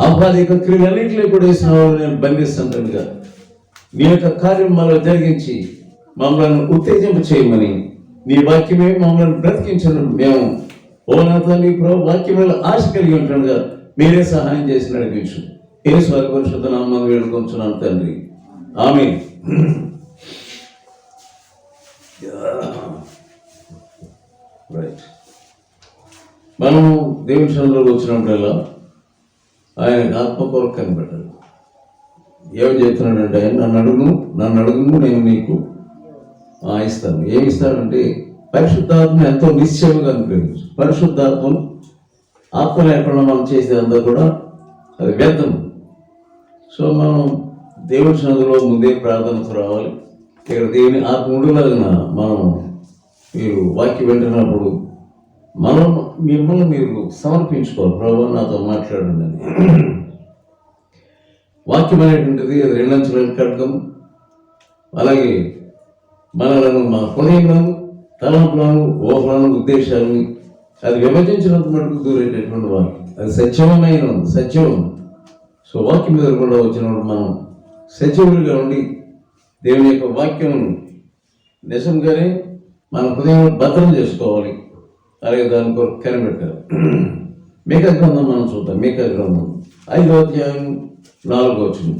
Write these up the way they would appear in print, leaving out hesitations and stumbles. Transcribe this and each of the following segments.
ఆహ్లాదిక క్రియలన్నింటిలో కూడా వేసిన నేను బంధిస్తుంటగా నీ యొక్క కార్యం మాలో జరిగించి మమ్మల్ని ఉత్తేజింప చేయమని నీ వాక్యమే మమ్మల్ని బ్రతికించను. మేము ఓనాథాన్ని వాక్యముల ఆశ కలిగి ఉంటుండగా మీరే సహాయం చేసి నడిపించు. యేసు వారి పరిశుద్ధ నామమున వేడుకొంచున్నాను తండ్రి, ఆమేన్. రైట్, మనము దేవుని సన్నిధిలోకి వచ్చినప్పుడల్లా ఆయన ఆత్మ కొరకు కనిపెట్టాలి. ఏమని చెప్తున్నాడంటే ఆయన నన్ను అడుగును నేను నీకు ఇస్తాను. ఏమి ఇస్తానంటే పరిశుద్ధాత్మ ఎంతో నిశ్చయంగా అనుగ్రహించు. పరిశుద్ధాత్మను ఆత్మ లేకుండా మనం చేసేదంతా కూడా అది వ్యర్థం. సో మనం దేవుని సన్నిధిలో ముందే ప్రార్థనకు రావాలి. ఇక్కడ దేవుని ఆత్మ ఉండలాగిన మనం మీరు వాక్యం వింటున్నప్పుడు మిమ్మల్ని మీరు సమర్పించుకోవాలి. ప్రభువా నాతో మాట్లాడండి అని. వాక్యం అనేటువంటిది అది రెండంచుల ఖడ్గం. అలాగే మనలను మా హృదయంలోను తలంపులను ఊహలను ఉద్దేశాలని అది విభజించినంత మటుకు దూరేటటువంటి వాక్యం. అది సత్యమైన సత్యం. సో వాక్యం మీద కూడా వచ్చినప్పుడు మనం సత్యములుగా ఉండి దేవుని యొక్క వాక్యం నిజంగానే మన హృదయంలో భద్రం చేసుకోవాలి. అలాగే దాని కొరకు కనిపెట్టాలి. మీకా గ్రంథం మనం చూద్దాం. మీకా గ్రంథం 5వ అధ్యాయం 4వ వచనం.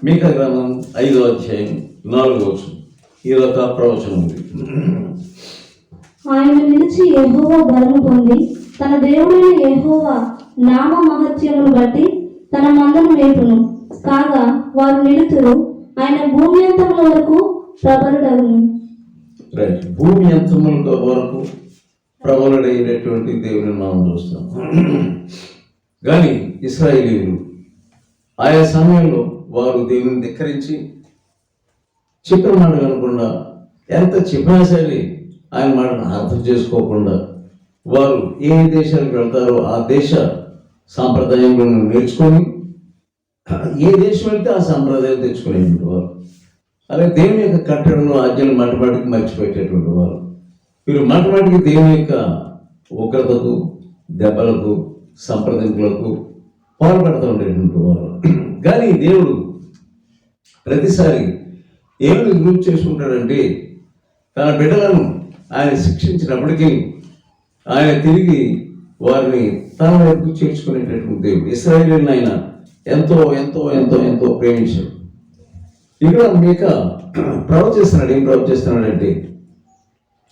మీకా గ్రంథం 5వ అధ్యాయం 4వ వచనం. ఇదొక ప్రవచనం ఉంది. ఆయన నిలిచి యెహోవా బలము పొంది తన దేవుడైన యెహోవా నామ మహత్యమును బట్టి తన మందను మేపును. కాగా వారు నిలుతురు, ఆయన భూమి అంతముల వరకు ప్రబలుడగును. రైట్, భూమి అంతముల వరకు ప్రబలుడైనటువంటి దేవుని మనం చూస్తాం. కానీ ఇశ్రాయేలీయులు ఆయా సమయంలో వారు దేవుని ధిక్కరించి చెప్పిన మాట వినకుండా, ఎంత చెప్పినా సరే ఆయన మాటను అర్థం చేసుకోకుండా వారు ఏ దేశాలకు వెళ్తారో ఆ దేశ సాంప్రదాయంలో నేర్చుకొని ఏ దేశం వెళ్తే ఆ సాంప్రదాయం తెచ్చుకునేటువంటి వారు. అలాగే దేవుని యొక్క కట్టడంలో ఆజ్ఞలు మాటిమాటికి మర్చిపోయేటటువంటి వారు. వీరు మాటిమాటికి దేవుని యొక్క ఉగ్రతకు, దెబ్బలకు, సంప్రదింపులకు పాల్పడుతూ ఉండేటువంటి వారు. కానీ దేవుడు ప్రతిసారి ఏమని గుర్తు చేసుకుంటాడంటే తన బిడ్డలను ఆయన శిక్షించినప్పటికీ ఆయన తిరిగి వారిని తన వైపు చేర్చుకునేటటువంటి దేవుడు. ఇశ్రాయేలుని ఆయన ఎంతో ఎంతో ఎంతో ఎంతో ప్రేమించాడు. ఇక్కడ మీకా ప్రవచిస్తున్నాడు. ఏం ప్రవచిస్తున్నాడంటే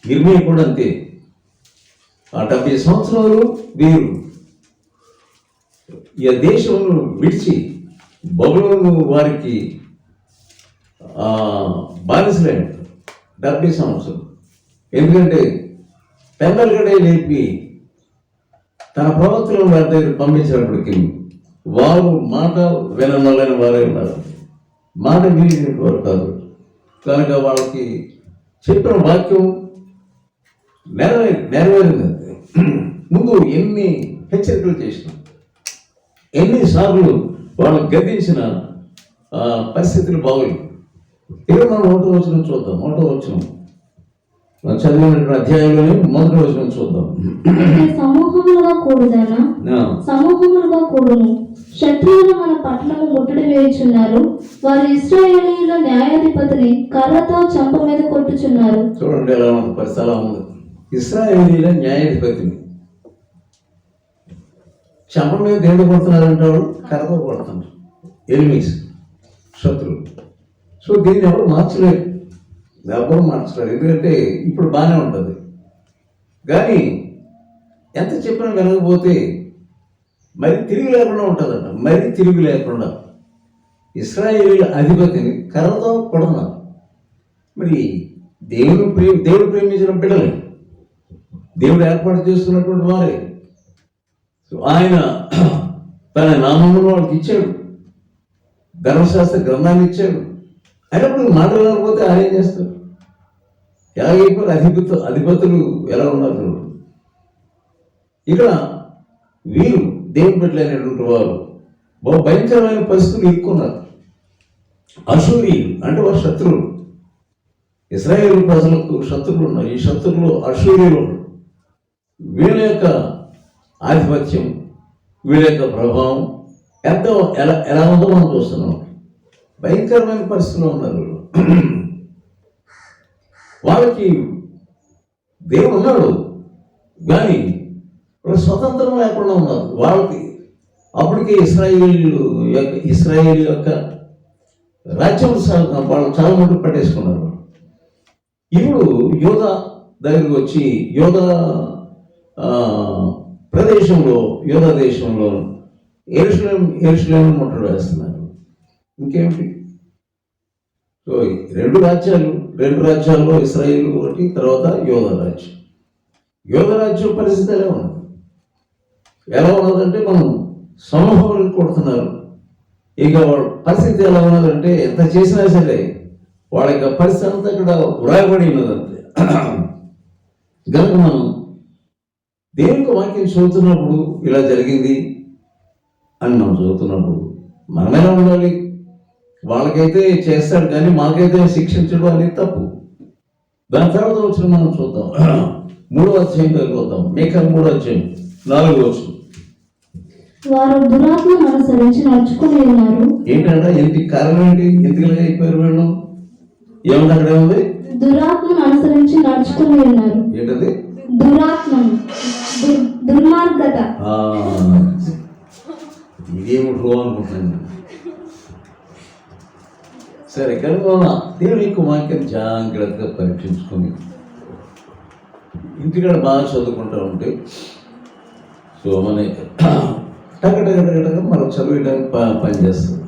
ఇర్మీయా కూడా అంతే. ఆ 70 సంవత్సరాలు వీరు ఈ దేశంలో విడిచి బబులోను వారికి బానిసలే 70 సంవత్సరాలు. ఎందుకంటే పెద్దలుగడే లేపి తన ప్రవక్తలను వారి దగ్గర పంపించినప్పటికీ వారు మాట వినలేని వారే ఉన్నారు. మాట వినేటువంటి వారు కాదు. కనుక వాళ్ళకి చెప్పిన వాక్యం నెరవేరింది. ముందు ఎన్ని హెచ్చరికలు చేసినా, ఎన్నిసార్లు వాళ్ళు గద్దించిన పరిస్థితులు బాగోలేదు. ఇక్కడ మనం 1వ వచనం చూద్దాం. 1వ వచనం మనం చదివినటువంటి అధ్యాయంలోనే 1వ వచనం చూద్దాం. సమూహములుగా కూడును, శత్రువులు మన పట్టణము ముట్టడి వేయుచున్నారు. వారు ఇశ్రాయేలీయుల న్యాయాధిపతిని కర్రతో చెంప మీద కొట్టుచున్నారు. చూడండి ఎలా ఉంది పరిస్థితి. అలా ఉంది. ఇశ్రాయేలీయుల న్యాయాధిపతిని చెంప మీద దేంతో కొడుతున్నారంటారు? కర్రతో కొడుతున్నారు. ఎనిమీస్, శత్రువులు. సో దీన్ని ఎవరు మార్చలేరు. ఎందుకంటే ఇప్పుడు బాగానే ఉంటుంది. కానీ ఎంత చెప్పినా వినకపోతే మరి తిరిగి లేకుండా ఉంటుందంట. మరి తిరిగి లేకుండా ఇశ్రాయేలీయుల అధిపతిని కర్రతో కొడుతున్నారు. మరి దేవుడు ప్రేమించిన బిడ్డలే, దేవుడు ఏర్పాటు చేసుకున్నటువంటి వారే. ఆయన తన నామమును వాళ్ళకి ఇచ్చాడు, ధర్మశాస్త్ర గ్రంథాన్ని ఇచ్చాడు. అయినప్పుడు మాట్లాడకపోతే ఆయన ఏం చేస్తారు? ఎలాగైపోయి అధిపతులు ఎలా ఉన్నారు? ఇక్కడ వీరు దేవుని బిడ్డలైనటువంటి వారు బహు భయంకరమైన పరిస్థితులు ఇరుక్కున్నారు. అశూరీయులు అంటే వారు శత్రువులు. ఇశ్రాయేలు ప్రజలకు శత్రువులు ఉన్నారు. ఈ శత్రువులు అశూరీయులు. వీళ్ళ యొక్క ఆధిపత్యం, వీళ్ళ యొక్క ప్రభావం ఎంతో ఎలా ఉందో మనం చూస్తున్నాం. భయంకరమైన పరిస్థితిలో ఉన్నారు వీళ్ళు. వాళ్ళకి దేవుడు ఉన్నాడు కానీ వాళ్ళు స్వతంత్రం లేకుండా ఉన్నారు. వాళ్ళకి అప్పటికే ఇస్రాయేల్ యొక్క రాజ్యం వాళ్ళు చాలా మంది పట్టేసుకున్నారు. ఇప్పుడు యోధా దగ్గరికి వచ్చి యోధా దేశంలో ఎరుషలేం ముట్టడి వేస్తున్నారు. ఇంకేమిటి? సో రెండు రాజ్యాల్లో ఇశ్రాయేలు ఒకటి, తర్వాత యోధా రాజ్యం పరిస్థితి ఎలా ఉన్నదంటే మనం సమూహం కొడుతున్నారు. ఇక వాళ్ళ పరిస్థితి ఎలా ఉన్నదంటే ఎంత చేసినా సరే వాళ్ళ యొక్క పరిస్థితి అంతా ఇక్కడ వ్రాయబడి ఉన్నదంతే. కనుక మనం దేవునికి వాక్యం చదువుతున్నప్పుడు ఇలా జరిగింది అని మనం చదువుతున్నప్పుడు మనమేలా ఉండాలి? వాళ్ళకైతే చేస్తాడు కానీ మాకైతే శిక్షించడం అనేది తప్పు. దాని తర్వాత వచ్చిన మనం చూద్దాం 3వ అధ్యాయం వెళ్ళిపోతాం. మీకా 3వ అధ్యాయం 4వ వచనం. వారు దురాత్మను అనుసరించి నడుచుకుని ఉన్నారు. ఏంటంటే ఎందుకు కారణం ఏంటి? ఎందుకు అయిపోయారు వీళ్ళు? ఏమన్నా అక్కడ ఉంది? దురాత్మను అనుసరించి నడుచుకుని ఉన్నారు. ఏంటది? దురాత్మను, దుర్మార్గత. ఇదేమి రో అనుకుంటున్నాను. సరే కనుక దేవుని యొక్క వాక్యం జాగ్రత్తగా పరీక్షించుకొని ఇంటికాడ బాగా చదువుకుంటూ ఉంటే సో మన టగటగటగటగా మనం చదివేయడానికి పనిచేస్తుంది.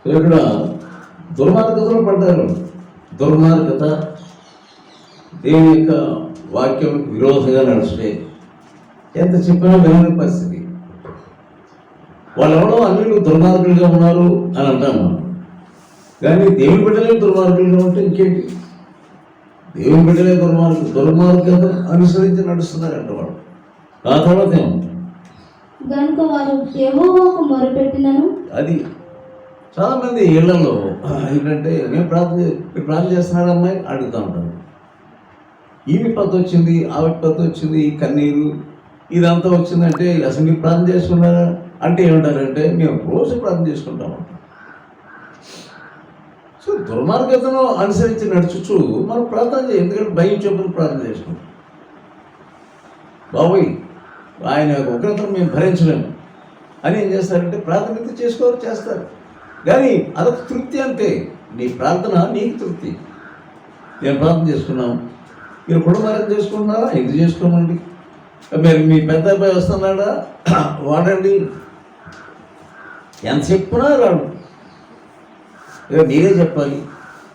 సో ఇక్కడ దుర్మార్గతలో పడ్డారు. దుర్మార్గత దేవుని యొక్క వాక్యం విరోధంగా నడుచుటే ఎంత చెప్పినా వినని పరిస్థితి. వాళ్ళు ఎవరో అన్నిళ్ళు దుర్మార్గులుగా ఉన్నారు అని అంటాం మనం. కానీ దేవుని బిడ్డలే దుర్మార్గులుగా ఉంటే ఇంకేంటి? దేవుని బిడ్డలే దుర్మార్గత అనుసరించి నడుస్తున్నారంట వాళ్ళు. ఆ తర్వాత ఏమంటారు? గనుక వారు యెహోవాకు మొరపెట్టినను. అది చాలా మంది ఇళ్లలో ఏంటంటే మేము ప్రార్థన చేస్తున్నాడు అమ్మాయి అడుగుతూ ఉంటారు. ఈ విపత్తు వచ్చింది, ఆ విపత్తు వచ్చింది, కన్నీరు ఇదంతా వచ్చిందంటే అసలు మీరు ప్రార్థన చేసుకున్నారా అంటే ఏమంటారంటే మేము రోజు ప్రార్థన చేసుకుంటామంట. సో దుర్మార్గతను అనుసరించి నడుచుచు మనం ప్రార్థన చేయాలి. ఎందుకంటే భయం చెప్పులు ప్రార్థన చేసుకుంటాం. బాబోయ్ ఆయన ఉగ్రతను మేము భరించలేము అని ఏం చేస్తారంటే ప్రార్థన చేస్తారు. కానీ అదొక తృప్తి అంతే. నీ ప్రార్థన నీకు తృప్తి. నేను ప్రార్థన చేసుకున్నాం, మీరు కుటుంబాలను చేసుకుంటున్నారా? ఎందుకు చేసుకోమండి? మీరు మీ పెద్ద అబ్బాయి వస్తున్నాడా? వాడండి. ఎంత చెప్పినా రాడు. ఇక మీరే చెప్పాలి.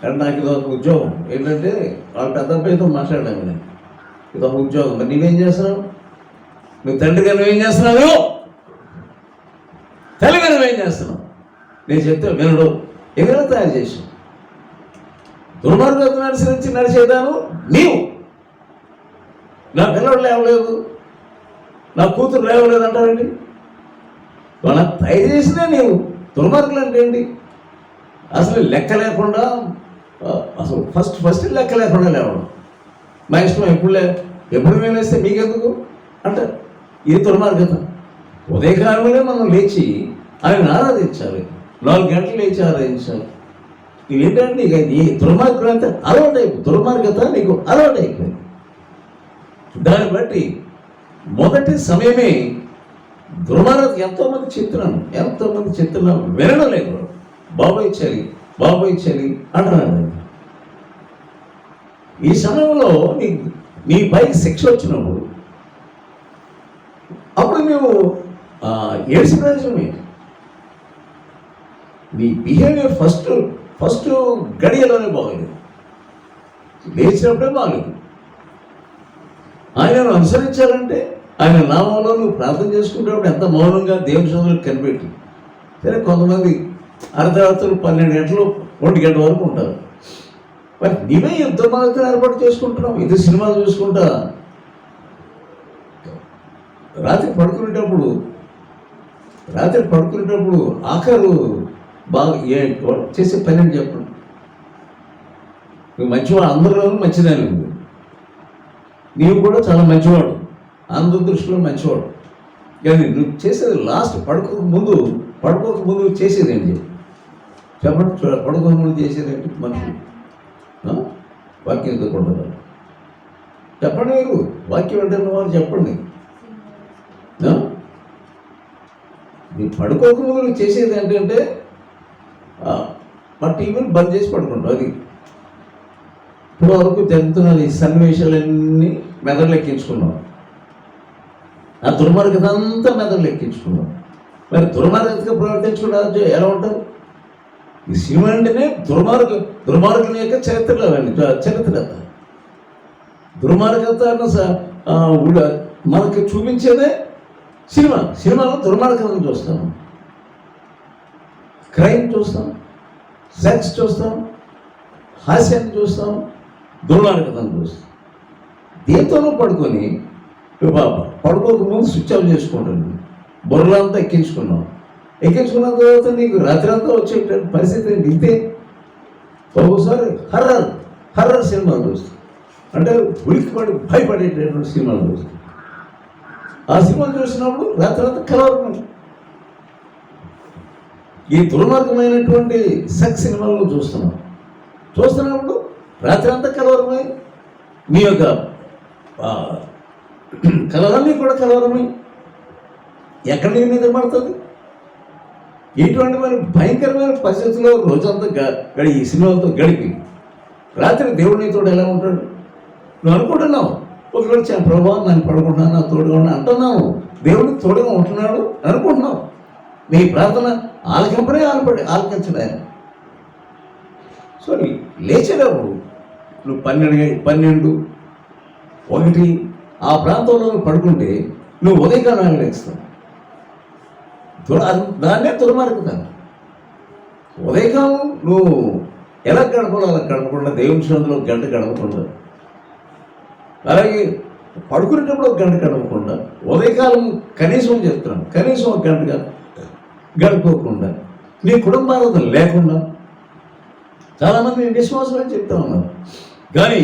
కానీ నాకు ఇది ఒక ఉద్యోగం ఏంటంటే వాళ్ళ పెద్ద అబ్బాయితో మాట్లాడాను నేను. ఇది ఒక ఉద్యోగం. మరి నువ్వేం చేస్తున్నావు? నువ్వు తండ్రిగా నువ్వేం చేస్తున్నావు? తల్లిగా నువ్వేం చేస్తున్నావు? నేను చెప్తే వినడు. ఎవరైనా తయారు చేసావు. దుర్మార్గతను అనుసరించి నడిచేదాను నీవు. నా పిల్లడు లేవలేదు, నా కూతురు లేవలేదు అంటారండి. వాళ్ళ తయారు చేసినా నీవు. దుర్మార్గులు అంటే ఏంటి? అసలు లెక్క లేకుండా అసలు ఫస్ట్ లెక్క లేకుండా లేవడం. మా ఇష్టం ఎప్పుడు మేము వేస్తే మీకెందుకు అంటారు. ఇది దుర్మార్గత. ఉదయకాలంలో మనం లేచి ఆయన ఆరాధించాలి. 4 గంటలు లేచి ఆరాధించాలి. ఇవేంటంటే ఇక నీ దుర్మార్గుడు అంటే దుర్మార్గత నీకు అలవాటు అయిపోయింది. దాన్ని బట్టి మొదటి సమయమే దుర్మార్గత ఎంతోమంది చెప్తున్నాం వినడం లేదు. బాబాయ్ చలి అంటున్నాడు. ఈ సమయంలో నీ పైకి శిక్ష వచ్చినప్పుడు అప్పుడు మేము ఏడ్చిన ప్రయోజనమే. నీ బిహేవియర్ ఫస్ట్ గడియలోనే బాగలేదు, లేచినప్పుడే బాగలేదు. ఆయనను అనుసరించాలంటే ఆయన నామంలో నువ్వు ప్రార్థన చేసుకుంటేప్పుడు ఎంత మౌనంగా దేవుని సోదరులకు కనిపెట్టి. సరే కొంతమంది అర్ధరాత్రులు 12 గంటలు 1 గంట వరకు ఉంటారు. మరి నీవే యుద్ధ మార్గం ఏర్పాటు చేసుకుంటున్నావు. ఇది సినిమాలు చూసుకుంటా రాత్రి పడుకునేటప్పుడు ఆఖరు బాగా చేసే పని అని చెప్పండి. నువ్వు మంచివాడు, అందరిలోనూ మంచిదాని నీవు కూడా చాలా మంచివాడు, అందరి దృష్టిలో మంచివాడు. కానీ నువ్వు చేసేది లాస్ట్ పడుకోక ముందు చేసేది ఏంటి చెప్పండి. పడుకోక ముందు చేసేది ఏంటి మనుషులు? వాక్యం ఎదుర్కొంటారు. చెప్పండి, మీరు వాక్యం వింటున్న వారు చెప్పండి. మీరు పడుకోక ముందు నువ్వు చేసేది ఏంటంటే మా టీవీని బంద్ చేసి పడుకుంటావు. అది ఇప్పుడు వరకు జరుగుతున్న ఈ సన్నివేశాలన్నీ మెదడులు ఎక్కించుకున్నాం. ఆ దుర్మార్గత అంతా మెదడులు ఎక్కించుకున్నాం. మరి దుర్మార్గతగా ప్రవర్తించుకుంటే ఎలా ఉంటారు? ఈ సినిమా అంటేనే దుర్మార్గుని యొక్క చరిత్రలు అవన్నీ. చరిత్ర దుర్మార్గత మనకి చూపించేదే సినిమాలో దుర్మార్గతను చూస్తాం, క్రైమ్ చూస్తాం, సెక్స్ చూస్తాం, హాస్యాన్ని చూస్తాం, దుర్మార్గతను చూస్తాం. దేంతోనూ పడుకొని పడుకోక ముందు స్విచ్ ఆఫ్ చేసుకుంటాను. బుర్రలంతా ఎక్కించుకున్న తర్వాత నీకు రాత్రి అంతా వచ్చే పరిస్థితి ఇంతే. ఒక్కోసారి హర్రర్ సినిమాలు చూస్తాం, అంటే ఉలికిపడి భయపడేటటువంటి సినిమాలు చూస్తాం. ఆ సినిమాలు చూసినప్పుడు రాత్రి అంతా కలవరం. ఈ దుర్మార్గమైనటువంటి సెక్స్ సినిమాలను చూస్తున్నప్పుడు రాత్రి అంతా కలవరమై మీ యొక్క కలవరాన్ని కూడా కలవరమై ఎక్కడ నీ మీద పడుతుంది. ఇటువంటి మరి భయంకరమైన పరిస్థితుల్లో రోజంతా ఈ సినిమాలతో గడిపి రాత్రి దేవుడు నీతో ఎలా ఉంటాడు? నువ్వు అనుకుంటున్నావు ఒకవేళ ప్రభావం నన్ను పడుకుంటున్నాను, నా తోడుగా ఉన్నా అంటున్నావు. దేవుడికి తోడుగా ఉంటున్నాడు అనుకుంటున్నావు. నీ ప్రార్థన ఆలకించడు ఆయన. సో లేచేటప్పుడు నువ్వు 12, 1 ఆ ప్రాంతంలో పడుకుంటే నువ్వు ఉదయకాలం లేస్తావు. దాన్నే దుర్మార్గత. ఉదయకాలం నువ్వు ఎలా గడపడం అలా గడపకుండా, దేవుని సన్నిధిలో గంట గడపకుండా, అలాగే పడుకునేటప్పుడు 1 గంట గడపకుండా, ఉదయకాలం కనీసం చెప్తున్నాను, కనీసం 1 గంట గడుపుకోకుండా, నీ కుటుంబారాధన లేకుండా. చాలామంది విశ్వాసం అని చెప్తా ఉన్నారు, కానీ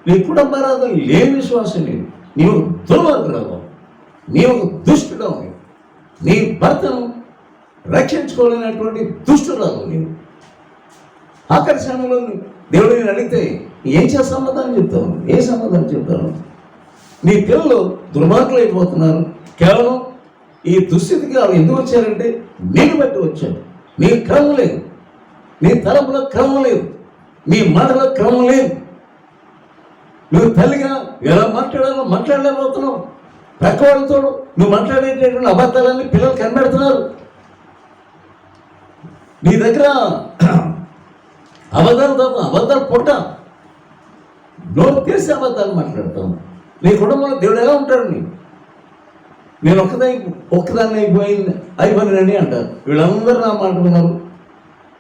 నీ కుటుంబారాధన లేని విశ్వాసం లేదు. నీవు దుర్మార్గుడవు, నీవు దుష్టుడవు, నీ భర్తను రక్షించుకోలేనటువంటి దుష్టురాలు నీవు. ఆఖరి సమయంలో దేవుడిని అడిగితే ఏం సమాధానం చెప్తాను? ఏ సమాధానం చెప్తాను? నీ పిల్లలు దుర్మార్గులు అయిపోతున్నారు. కేవలం ఈ దుస్థితికి వాళ్ళు ఎందుకు వచ్చారంటే నేను బట్టి వచ్చాను. నీ క్రమం లేదు, నీ తలంపులో క్రమం లేదు, నీ మాటలో క్రమం లేదు. నువ్వు తల్లిగా ఎలా మాట్లాడాలో మాట్లాడలేకపోతున్నావు. ప్రక్క వాళ్ళతో నువ్వు మాట్లాడేటటువంటి అబద్ధాలన్నీ పిల్లలు కనబెడుతున్నారు. నీ దగ్గర అబద్ధాలు పుట్ట నోరు తెలిసి అబద్ధాలు మాట్లాడతాను. నీ కుటుంబంలో దేవుడు ఎలా ఉంటాడు? నేను ఒక్కదాన్ని అయిపోయినండి అంటారు. వీళ్ళందరూ నా మాట విన్నారు.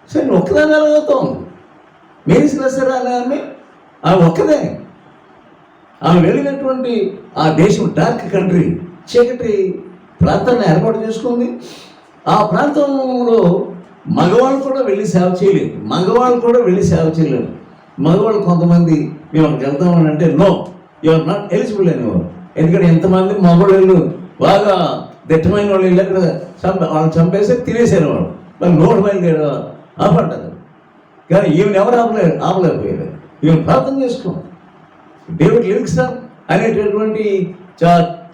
సరే నువ్వు ఒక్కదాన్ని ఎలాగవుతావు? మేరీసినా సరే అనే ఆమె ఒక్కదే. ఆమె వెళ్ళినటువంటి ఆ దేశం డార్క్ కంట్రీ, చీకటి ప్రాంతాన్ని ఏర్పాటు చేసుకుంది. ఆ ప్రాంతంలో మగవాళ్ళు కూడా వెళ్ళి సేవ చేయలేదు. మగవాళ్ళు కొంతమంది మేము అక్కడికి వెళ్తామని అంటే no, you are not eligible అనేవారు. ఎందుకంటే ఎంతమంది మగవాళ్ళు బాగా దట్టమైన వాళ్ళు వెళ్ళి అక్కడ వాళ్ళని చంపేసి తినేసారు. వాళ్ళు 100 మైలు ఆపంటారు. కానీ ఈమెను ఎవరు ఆపలేకపోయారు. ఈమెను ప్రార్థన చేసుకో. డేవిడ్ లివింగ్స్టన్ అనేటటువంటి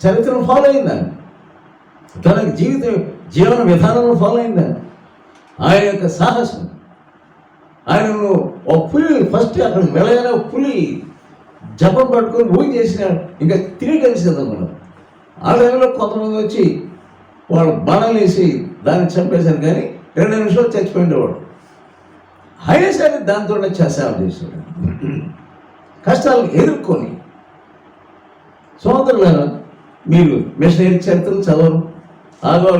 చరిత్రను ఫాలో అయిందని, తనకి జీవన విధానంలో ఫాలో అయిందని, ఆయన యొక్క సాహసం, ఆయనను ఒక పులి ఫస్ట్ అక్కడికి వెళ్ళగానే ఒక పులి జపం పట్టుకొని ఊగి చేసినాడు. ఇంకా తిరిగి కలిసేద్దాం మనం. ఆ టైంలో కొంతమంది వచ్చి వాళ్ళు బాణాలు వేసి దాన్ని చంపేశారు. కానీ 2 నిమిషాలు చచ్చిపోయిండేవాడు. అయినా సరే దాంతో సేవ చేశాడు. కష్టాలను ఎదుర్కొని. సోదరులారా, మీరు మిషనరీ చరిత్రలు చదవరు.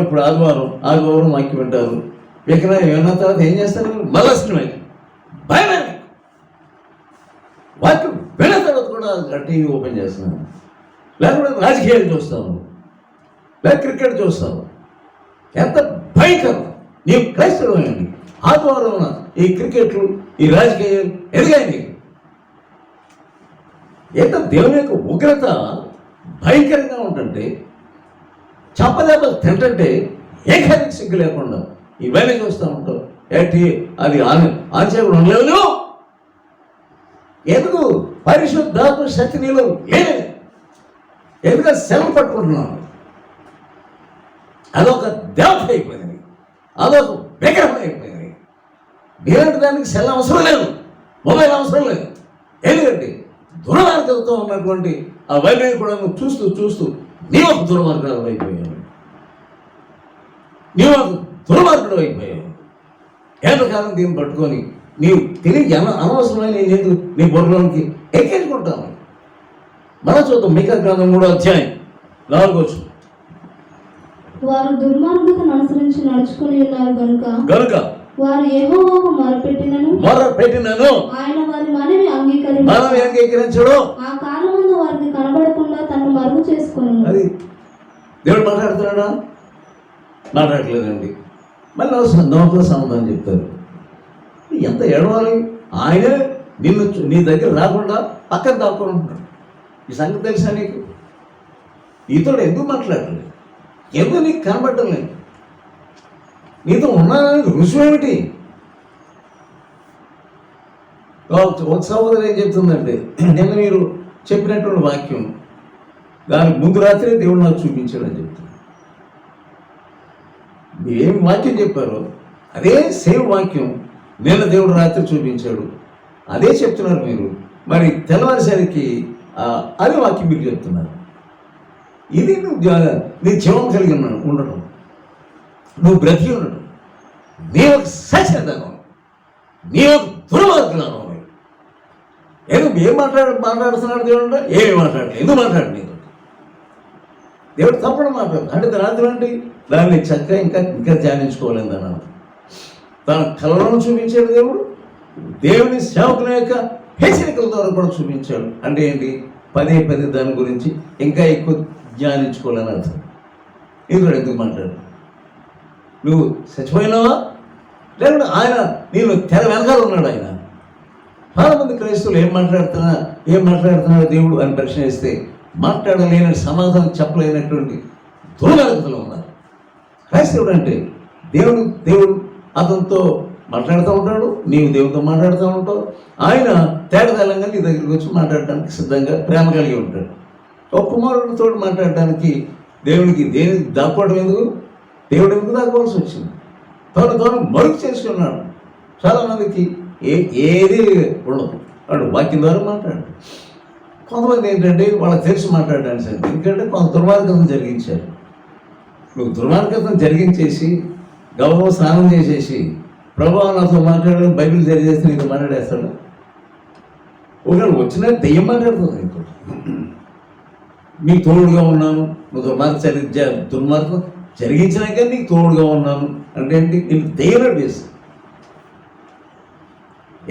ఇప్పుడు ఆదివారం వాక్యం వింటారు. విగ్రహం ఏమన్నా తర్వాత ఏం చేస్తారు? మలస్టమే భయమే. వాక్యం విన్న తర్వాత కూడా టీవీ ఓపెన్ చేస్తున్నాను, లేకపోతే రాజకీయాలు చూస్తాను, లేక క్రికెట్ చూస్తాను. ఎంత భయంకరం! నీవు క్రైస్తవులండి. ఆదివారం ఈ క్రికెట్లు, ఈ రాజకీయాలు ఎదిగాయి. ఎంత దేవుని యొక్క ఉగ్రత భయంకరంగా ఉంటుంటే చంపదెబ్బలు తింటుంటే ఏకానికి సిగ్గు లేకుండా ఇవన్నీ చూస్తూ ఉంటావు. ఏంటి అది ఆచరణ లేవు. ఎందుకు? పరిశుద్ధాత్మ శక్తి నీలో లేదు. ఎందుకంటే సెలవు పట్టుకుంటున్నాను. అదొక దేవత అయిపోయింది, అదొక విగ్రహం అయిపోయింది. మీలాంటి దానికి సెల్ అవసరం లేదు, మొబైల్ అవసరం లేదు. ఎందుకంటే దుర్మార్గంతో ఉన్నటువంటి ఆ వైద్యుని కూడా నువ్వు చూస్తూ చూస్తూ నీ ఒక దుర్మార్గుడు అయిపోయావు, నీ ఒక దుర్మార్గుడు అయిపోయావు. ఎంతకాలం దీన్ని పట్టుకొని నీవు తిరిగి అనవసరమైన నేను నీ బొర్రలోనికి ఎక్కించుకుంటాను. మన చూద్దాం మికా గ్రంథం 3వ అధ్యాయం 4వ వచనం. వారు దుర్మార్గతను అనుసరించి నడుచుకుని ఉన్నారు గనుక వారు యెహోవాకు మొరపెట్టినను ఆయన వారి మనవి అంగీకరించడు. ఆ కాలమందు వారికి కనబడకుండా తను మరుగు చేసుకున్నాను. అది దేవుడు మాట్లాడుతున్నాడా? మాట్లాడలేదండి. మళ్ళీ నోట్లో సమాధానం చెప్తారు. ఎంత ఏడవాలి? ఆయనే నీ దగ్గర రాకుండా పక్కన దాక్కొని ఉంటున్నాడు. ఈ సంగతి తెలుసా నీకు? నీతో ఎందుకు మాట్లాడలేదు? ఎందుకు నీకు కనబడటం లేదు? నీతో ఉన్నానని రుజువు ఏమిటి? ఒక సహోదరు ఏం చెప్తుందంటే, నిన్న మీరు చెప్పినటువంటి వాక్యం దానికి ముందు రాత్రే దేవుడు నాకు చూపించాడని చెప్తుంది. ఏం వాక్యం చెప్పారో అదే సేమ్ వాక్యం నిన్న దేవుడు రాత్రి చూపించాడు. అదే చెప్తున్నారు మీరు. మరి తెల్లవారిసరికి అదే వాక్యం మీరు చెప్తున్నారు. ఇది నువ్వు నీ జీవం కలిగి ఉండటం, నువ్వు బ్రతికి ఉండటం, నీ ఒక సత్యదనం, నీ ఒక దుర్మార్గులను. ఏం మాట్లాడుతున్నాడు దేవుడు? ఏమి మాట్లాడలేదు. ఎందుకు మాట్లాడు? నీతో దేవుడు తప్పడం మాట్లాడు అంటే రాత్రి అంటే దాన్ని చక్కగా ఇంకా ధ్యానించుకోవాలని అన్నాను. తన కళలను చూపించాడు దేవుడు. దేవుని సేవకుల యొక్క హెచ్చరికల ద్వారా కూడా చూపించాడు. అంటే ఏంటి? పదే దాని గురించి ఇంకా ఎక్కువ ధ్యానించుకోవాలని అర్థం. ఇందులో ఎందుకు మాట్లాడు? నువ్వు చచ్చిపోయినావా? లేకుంటే ఆయన నేను తెర వెనకాల ఉన్నాడు. ఆయన చాలామంది క్రైస్తవులు ఏం మాట్లాడుతున్నాడు దేవుడు అని ప్రశ్న వేస్తే మాట్లాడలేని, సమాధానం చెప్పలేనటువంటి దుర్మార్గతలో ఉన్నారు. క్రైస్తవుడు అంటే దేవుడు అతనితో మాట్లాడుతూ ఉంటాడు, నీవు దేవుడితో మాట్లాడుతూ ఉంటావు. ఆయన తేడతెల్లంగా నీ దగ్గరికి వచ్చి మాట్లాడడానికి సిద్ధంగా ప్రేమ కలిగి ఉంటాడు. ఒక కుమారుడితో మాట్లాడడానికి దేవునికి దేనికి దాక్కోవడం ఎందుకు? దేవుడు ఎందుకు దాక్కోవాల్సి వచ్చింది? తను మరుగు చేసుకున్నాడు. చాలామందికి ఏది ఉండదు, వాడు వాక్యం ద్వారా మాట్లాడు. కొంతమంది ఏంటంటే వాళ్ళకి తెలిసి మాట్లాడడానికి సరే, ఎందుకంటే కొంత దుర్మార్గతను జరిగించారు. నువ్వు దుర్మార్గతను జరిగించేసి గౌరవ స్నానం చేసేసి ప్రభువా నాతో మాట్లాడడం బైబిల్ తెలియజేస్తే నీకు మాట్లాడేస్తాడు. ఒకవేళ వచ్చిన దెయ్యం మాట్లాడుతుంది నీకు. నీకు తోడుగా ఉన్నాను, నువ్వు దుర్మార్గం జరిగించినాక నీకు తోడుగా ఉన్నాను అంటే ఏంటి? నీకు దెయ్యం వేస్తుంది.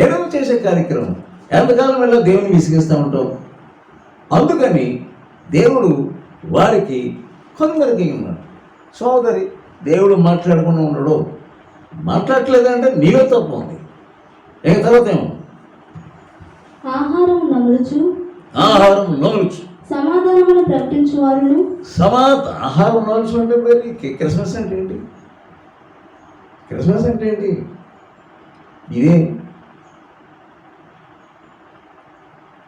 ఏదో చేసే కార్యక్రమం ఎంతకాలం వెళ్ళా దేవుని విసిగిస్తూ ఉంటావు. అందుకని దేవుడు వారికి కొందరికి ఉన్నాడు. సోదరి దేవుడు మాట్లాడకుండా ఉండడు. మాట్లాడలేదంటే నీలో తప్పు ఉంది. తర్వాత ఏమో ఆహారం నములుచు సమాధానమును ప్రకటించు వారును. ఆహారం నములుచు అంటే మరి క్రిస్మస్ అంటే ఏంటి? క్రిస్మస్ అంటే ఏంటి? ఇదే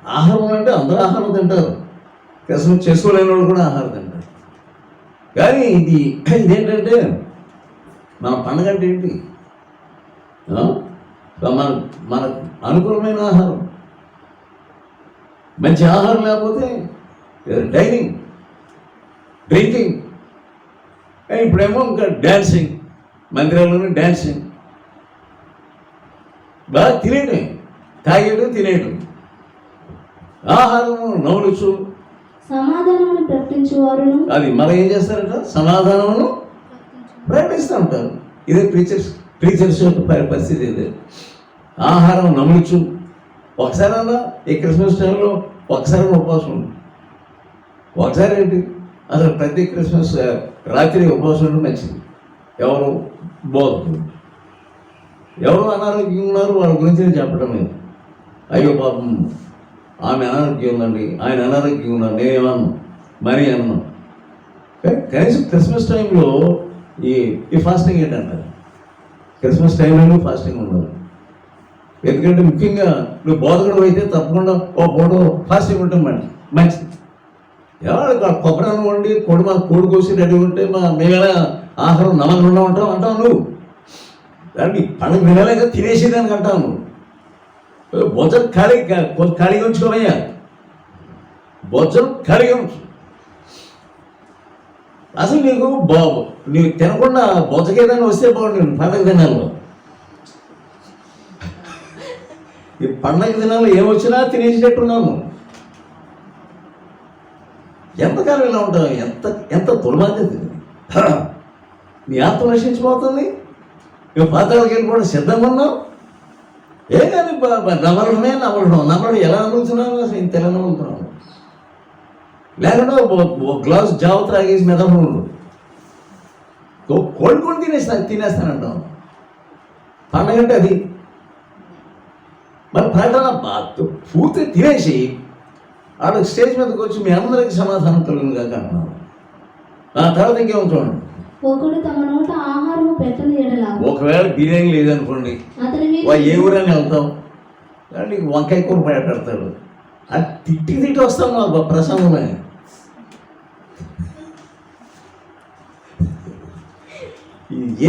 ఆహారం అంటే అందరూ ఆహారం తింటారు. క్రిస్మస్ చేసుకోలేని వాళ్ళు కూడా ఆహారం తింటారు. కానీ ఇదేంటంటే మన పండుగ అంటే ఏంటి? మన అనుకూలమైన ఆహారం. మంచి ఆహారం లేకపోతే డైనింగ్, డ్రింకింగ్, ఇప్పుడేమో ఇంకా డ్యాన్సింగ్, మందిరాల్లోనే డ్యాన్సింగ్, బాగా తినేయడం, తాగేయడం, తినేయడం. ఆహారం నవ్వులుచు సమాధానమును ప్రకటించేవారును. అది మళ్ళీ ఏం చేస్తారంట? సమాధానమును ప్రకటిస్తూ ఉంటారు. ఇదే ప్రీచర్స్ యొక్క పరిస్థితి. ఇదే ఆహారం నమ్ములుచు. ఒకసారి అన్నా ఈ క్రిస్మస్ టైంలో ఒకసారి ఉపవాసం ఉంది. ఒకసారి ఏంటి అసలు ప్రతి క్రిస్మస్ రాత్రి ఉపవాసం ఉండడం మంచిది. ఎవరు బోధకులు, ఎవరు అనారోగ్యంగా ఉన్నారు వాళ్ళ గురించి నేను చెప్పడం లేదు. అయ్యో పాపం ఆమె అనారోగ్యం ఉందండి, ఆయన అనారోగ్యం ఉన్నారు, నేనేమన్నాను మరి అన్నాను. కనీసం క్రిస్మస్ టైంలో ఈ ఫాస్టింగ్ ఏంటంటారు? క్రిస్మస్ టైంలో ఫాస్టింగ్ ఉండాలి. ఎందుకంటే ముఖ్యంగా నువ్వు బోధకుడు అయితే తప్పకుండా ఓ పూట ఫాస్టింగ్ ఉంటాం మంచిది. ఎవరు కొబ్బరి వండి కోడి కోసి రెడీ ఉంటే మేమేలా ఆహారం నమ్మకుండా ఉంటాం అంటావు నువ్వు. దాన్ని పండుగ వినలేక తినేసేదానికి అంటావు నువ్వు. భోజనం ఖాళీగా ఉంచుకోవయ్యా, భోజనం ఖాళీగా ఉంచు. అసలు నీవు తినకుండా బొచ్చకేదాన్ని వస్తే బాగుంటుంది పండగ దినాల్లో. ఈ పండగ దినాల్లో ఏమొచ్చినా తినేసేటట్టున్నాము. ఎంతకాలం ఇలా ఉంటావు? ఎంత దుర్మార్గత ఇది. నీ ఆత్మ నశించిపోతుంది. నువ్వు పాతాళకి వెళ్ళిపోవడం సిద్ధంగా ఉన్నావు. ఏ కానీ నమ్మడం ఎలా నమ్ముతున్నావు? అసలు ఇంత ఎలా నమ్ముతున్నావు? లేకుండా ఒక గ్లాస్ జావ త్రాగేసి మెదడు కోడుకొని తినేస్తానంటాం. పండగ అంటే అది. మరి ప్రకటన పూర్తి తినేసి ఆడ స్టేజ్ మీదకి వచ్చి మీ అందరికి సమాధానం కలుగును కాక అంటున్నాను. ఆ తర్వాత ఇంకేమో చూడండి. ఒకడు తమ నోట ఆహారము పెట్టని యెడల, ఒకవేళ బిర్యానీ లేదనుకోండి, ఏ ఊరని వెళ్తాం కానీ వంకాయ కూర పెడతాడు. అది తిట్టి వస్తాం మా ప్రసంగమే.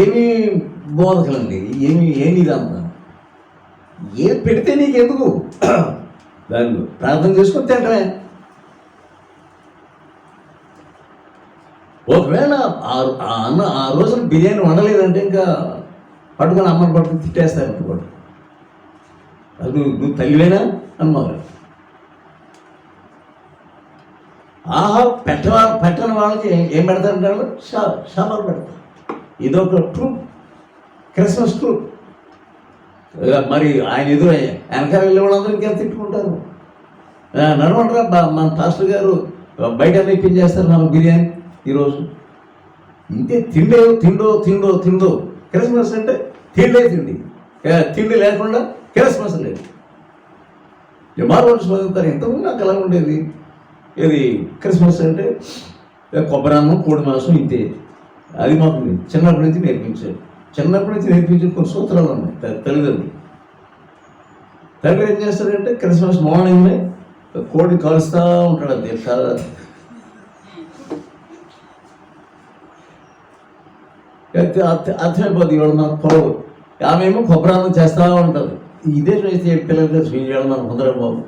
ఏమి బోధకలండి, ఏమి ఇదంతా ఏం పెడితే నీకెందుకు? దాన్ని ప్రార్థన చేసుకొని తింటమే. ఒకవేళ ఆ రోజున బిర్యానీ వండలేదంటే ఇంకా పట్టుకొని అమ్మని పట్టుకుని తిట్టేస్తారు. అనుకోండి, అది నువ్వు తల్లివేనా అని మొదలు. పెట్టని వాళ్ళకి ఏం పెడతారంటారు? షాబాలు పెడతారు. ఇదొక ట్రూప్, క్రిస్మస్ ట్రూప్. మరి ఆయన ఎదురు వెనకాల వెళ్ళే వాళ్ళందరూ ఇంకా తిట్టుకుంటారు. నడవంటారా మన పాస్టర్ గారు బయట ఇప్పించేస్తారు మన బిర్యానీ ఈరోజు. ఇంతే తిండో. క్రిస్మస్ అంటే తిండి లేకుండా క్రిస్మస్ లేదు. మార్వల్స్ చదువుతారు. ఎంతమంది నాకు ఎలా ఉండేది. ఇది క్రిస్మస్ అంటే కొబ్బరాన్నం కోడి మాంసం ఇంతే. అది మాకు చిన్నప్పటి నుంచి నేర్పించారు. నేర్పించే కొన్ని సూత్రాలు ఉన్నాయి తల్లిదండ్రులు. తండ్రి ఏం చేస్తాడంటే క్రిస్మస్ మార్నింగ్నే కోడి కాలుస్తూ ఉంటాడు. అది అర్థమైపోద్ది. ఇవాళ మన పొరవు ఆమెమో కొబ్బరాన్నం చేస్తూ ఉంటుంది. ఇదే చేస్తే పిల్లలకి చేయాలి మనం కుదరం బాబు.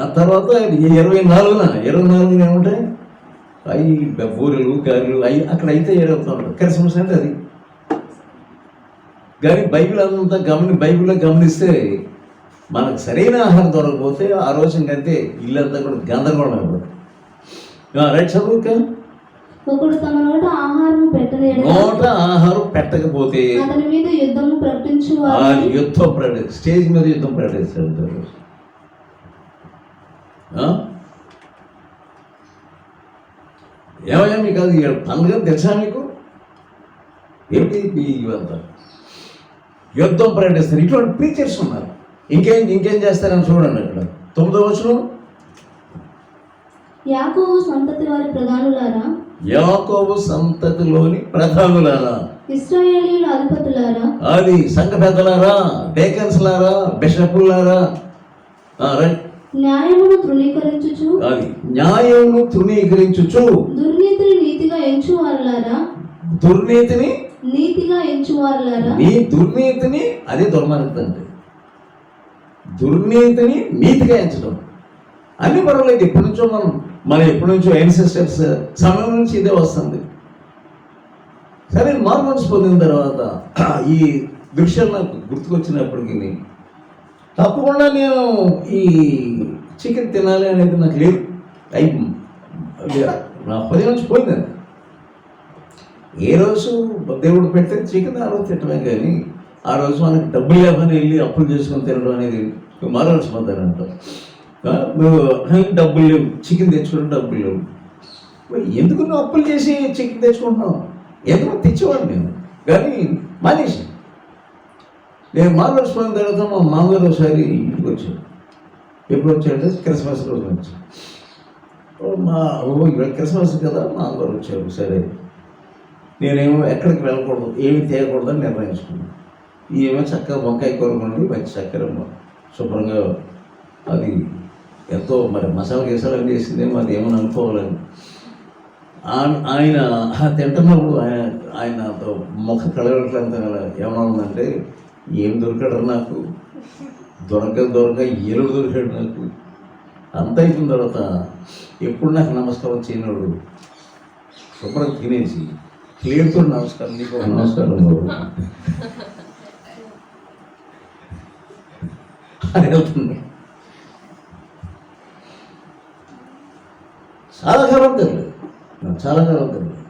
ఆ తర్వాత 24 ఏముంటాయి? అవి బూరెలు గారెలు అవి అక్కడ అయితే ఏడవుతూ ఉంటారు. క్రిస్మస్ అంటే అది. కానీ బైబిల్లో గమనిస్తే మనకు సరైన ఆహారం దొరకకపోతే ఆ రోజు ఇంకంతే ఇల్లంతా కూడా గందరగోళం అయిపోతుంది. రైట్ చదువుక. ఒకడు తమ నోట ఆహారం పెట్టకపోతే అతని మీద యుద్ధము స్టేజ్ మీద యుద్ధం ప్రకటిస్తారు. ఏమయ్యా మీకు అది పండుగ తెలుసా మీకు? ఏమిటి ఇవంతా యుద్ధం ప్రకటిస్తారు. ఇటువంటి ప్రీచర్స్ ఉన్నారు. ఇంకేం చేస్తారని చూడండి. అక్కడ 9వ వచనం. యాకోబు సంతతిలోని ప్రధానులారా, ఇశ్రాయేలీయుల అధిపతులారా, అది సంఘ పెద్దలారా, డేకన్స్ లారా, బిషపులారా, న్యాయమును తృణీకరించుచు దుర్నీతిని నీతిగా ఎంచువారులారా. నీ దుర్నీతిని అదే దుర్మార్గత అంటే. దుర్నీతిని నీతిగా ఎంచడం అన్ని పర్వాలేదు. ఎప్పటి నుంచో ఎప్పటి నుంచో యాన్సెస్టర్స్ సమయం నుంచి ఇదే వస్తుంది. సరే మార్మన్స్ పొందిన తర్వాత ఈ దృశ్యాలు నాకు గుర్తుకొచ్చినప్పటికీ తప్పకుండా నేను ఈ చికెన్ తినాలి అనేది నాకు లేదు. నా పది నుంచి పోయిందండి. ఏ రోజు దేవుడు పెడితే చికెన్ ఆ రోజు తినడమే. కానీ ఆ రోజు మనకి డబ్బులు లేవని వెళ్ళి అప్పులు చేసుకొని తినడం అనేది మార్మన్స్ పొందారంటారు. నువ్వు డబ్బులు లేవు, చికెన్ తెచ్చుకోవడం డబ్బులు లేవు. ఎందుకు నువ్వు అప్పులు చేసి చికెన్ తెచ్చుకుంటున్నావు? ఎందుకు తెచ్చేవాడు నేను, కానీ మానేసి. నేను మార్మన్స్ పొందిన తర్వాత మా మామగారు ఒకసారి ఇంటికి వచ్చాడు. ఎప్పుడు వచ్చాడంటే క్రిస్మస్ రోజు వచ్చి ఇవాళ క్రిస్మస్ కదా మా అందరూ వచ్చారు. సరే, నేనేమో ఎక్కడికి వెళ్ళకూడదు, ఏమి తేయకూడదని నిర్ణయించుకున్నాను. ఏమో చక్కగా వంకాయ కూర వండి మంచి చక్కెర శుభ్రంగా, అది ఎంతో మరి మసాలా గిసాలు అన్నీ వేసిందేమో అది ఏమని అనుకోవాలని. ఆయన తింటున్నప్పుడు ఆయన ముఖ కలగట్లంతా ఏమన్నా ఉందంటే, ఏం దొరికాడు నాకు, దొరక ఏలుడు దొరికాడు నాకు. అంత అయిపోయిన తర్వాత ఎప్పుడు నాకు నమస్కారం చేయనోడు శుభ్రం తినేసి ప్లేట్తో నమస్కారం, నీకు నమస్కారం అని వెళ్తుంది. చాలా కాలం తెలియదు, చాలా కాలం తెలియదు.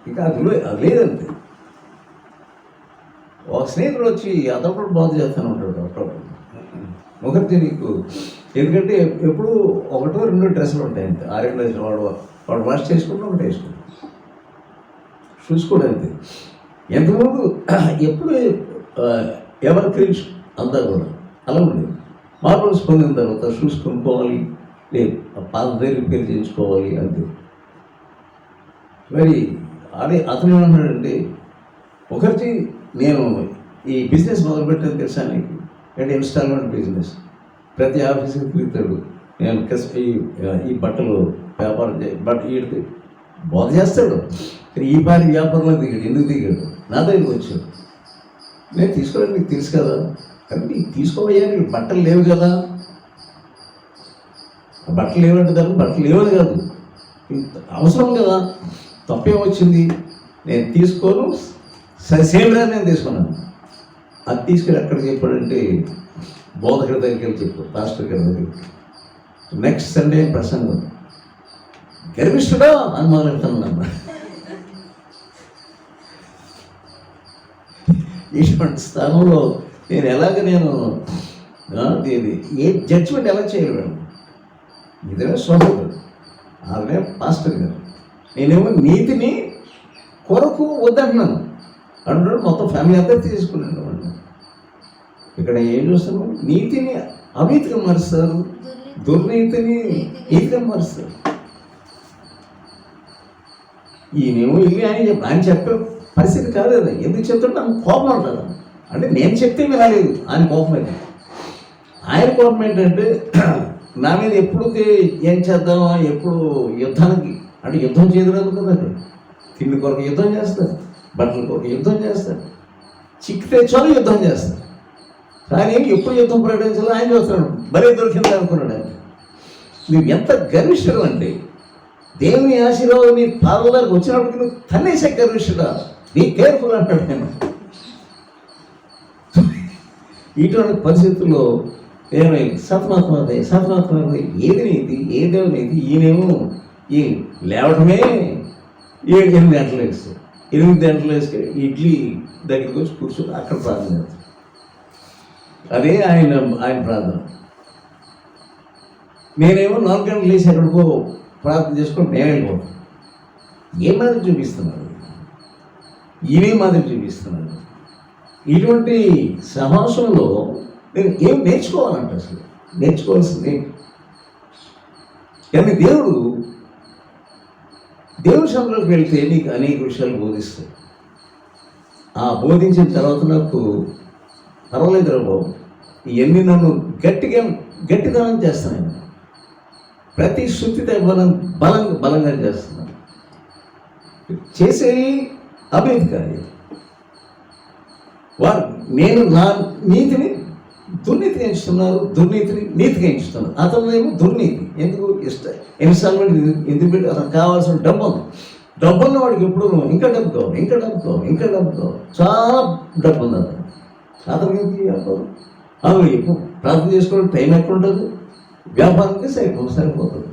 ఇక అది లేదంతే. ఒక స్నేహితుడు వచ్చి అదొకటి బాధ చేస్తూనే ఉంటాడు అప్పుడప్పుడు. ఒకటి నీకు ఎందుకంటే ఎప్పుడు ఒకటో రెండో డ్రెస్సులు ఉంటాయి అంతే, 6 డ్రెస్సులు వాడు వాష్ చేసుకుంటూ ఒకటి వేసుకుంటాడు, చూసుకోవడానికి. ఎంతమంది ఎప్పుడు ఎవరి క్రీమ్స్ అంతా కూడా అలా ఉండేది. మార్బల్స్ పొందిన తర్వాత షూస్ కొనుక్కోవాలి, లేదు పాత రిపేర్ చేయించుకోవాలి అంతే. మరి అతను ఏమన్నాడంటే, ఒకరికి నేను ఈ బిజినెస్ మొదలుపెట్టాను తెలుసా నీకు అంటే, ఇన్స్టాల్మెంట్ బిజినెస్. ప్రతి ఆఫీస్కి తిరుగుతాడు, నేను ఈ బట్టలు వ్యాపారం వీడికి బోధ చేస్తాడు. ఈ పారి వ్యాపారంలో దిగాడు. ఎందుకు దిగాడు? నా దగ్గరికి వచ్చాడు. నేను తీసుకోవడానికి నీకు తెలుసు కదా, కానీ నీకు తీసుకోవయ్యా, నీకు బట్టలు లేవు కదా. బట్టలు లేవంటే కాదు, బట్టలు లేవని కాదు, అవసరం కదా, తప్పేమొచ్చింది, నేను తీసుకోను, సేమ్ గా నేను తీసుకున్నాను. అది తీసుకెళ్ళి ఎక్కడికి చెప్పాడంటే, బోధకుడి దగ్గరికి వెళ్ళి చెప్పు, పాస్టర్ గారి దగ్గరికి. నెక్స్ట్ సండే ప్రసంగం, గర్విష్ఠుడా అని మొదలెడుతున్నాను. ఇటువంటి స్థానంలో నేను ఏ జడ్జిమెంట్ ఎలా చేయగలను? ఇదేమో సోదరుడు, ఆమె పాస్టర్ గారు, నేనేమో నీతిని కొరకు వద్దంటున్నాను అంటున్నాడు. మొత్తం ఫ్యామిలీ అంతా తీసుకున్నాను. ఇక్కడ ఏం చూస్తాము? నీతిని అవితిగా మారుస్తారు, దుర్నీతిని నీతిగా మారుస్తారు. ఈయనేమో ఇల్లు ఆయన చెప్పే పరిస్థితి కాదు కదా. ఎందుకు చెప్తుంటే నాకు కోపం ఉంటుంది. అంటే నేను చెప్తే వినలేదు, ఆయన కోపం అయితే. ఆయన కోపం ఏంటంటే, నా మీద ఎప్పుడు ఏం చేద్దామా, ఎప్పుడు యుద్ధానికి అంటే యుద్ధం చేయదు కదా. తిండి కొరకు యుద్ధం చేస్తారు, బట్టల కొరకు యుద్ధం చేస్తారు, చిక్కితే చాలు యుద్ధం చేస్తారు. కానీ ఎప్పుడు యుద్ధం ప్రకటించాలో ఆయన చూస్తున్నాడు. భలే దొరికింది అనుకున్నాడు ఆయన. నువ్వు ఎంత గర్విష్ఠుడు అంటే, దేవుని ఆశీర్వాదం నీ పాదాల దగ్గరకు వచ్చినప్పటికీ నువ్వు తన్నేసే గర్విష్ఠుడా, బీ కేర్ఫుల్ అంటాడు నేను. ఇటువంటి పరిస్థితుల్లో ఏమైంది? సతమతమై ఏది నీతి, ఏ దేవుని నీతి? ఈయనేమో ఈ లేవటమే 8 గంటలు వేస్తాడు. 8 గంటలు వేసుకొని ఇడ్లీ దగ్గరికి వచ్చి కూర్చొని అక్కడ ప్రార్థన చేస్తాడు. అదే ఆయన ప్రార్థన. నేనేమో 4 గంటలు వేసి ఎక్కడికో ప్రార్థన చేసుకొని నేను వెళ్ళిపోతాను. ఏ మాదిరి చూపిస్తున్నాడు, ఈయనే మాదిరి చూపిస్తున్నాడు. ఇటువంటి సమాసంలో నేను ఏం నేర్చుకోవాలంటే, అసలు నేర్చుకోవాల్సింది. కానీ దేవుడి సభలోకి వెళ్తే నీకు అనేక విషయాలు బోధిస్తాయి. ఆ బోధించిన తర్వాత నాకు పర్వాలేదు రా బాబు, ఇవన్నీ నన్ను గట్టిదనం చేస్తున్నాను. ప్రతి శుద్ధిత బలంగా చేస్తున్నాను. చేసేవి అభివృద్ధి కార్యం. నేను నా నీతిని దుర్నీతిగా ఎంచుతున్నారు, దుర్నీతిని నీతిగా ఎంచుతున్నారు. అతను దుర్నీతి. ఎందుకు ఇన్స్టాల్మెంట్ ఎందుకు పెట్టి అతను కావాల్సిన డబ్బు ఉన్న వాడికి ఎప్పుడు ఇంకా డబ్బు కావాలి. చాలా డబ్బు ఉంది అతనికి వ్యాపారం. ఎప్పుడు ప్రార్థన చేసుకోవడం టైం ఎక్కడ ఉంటుంది, వ్యాపారానికి సరిపోతుంది.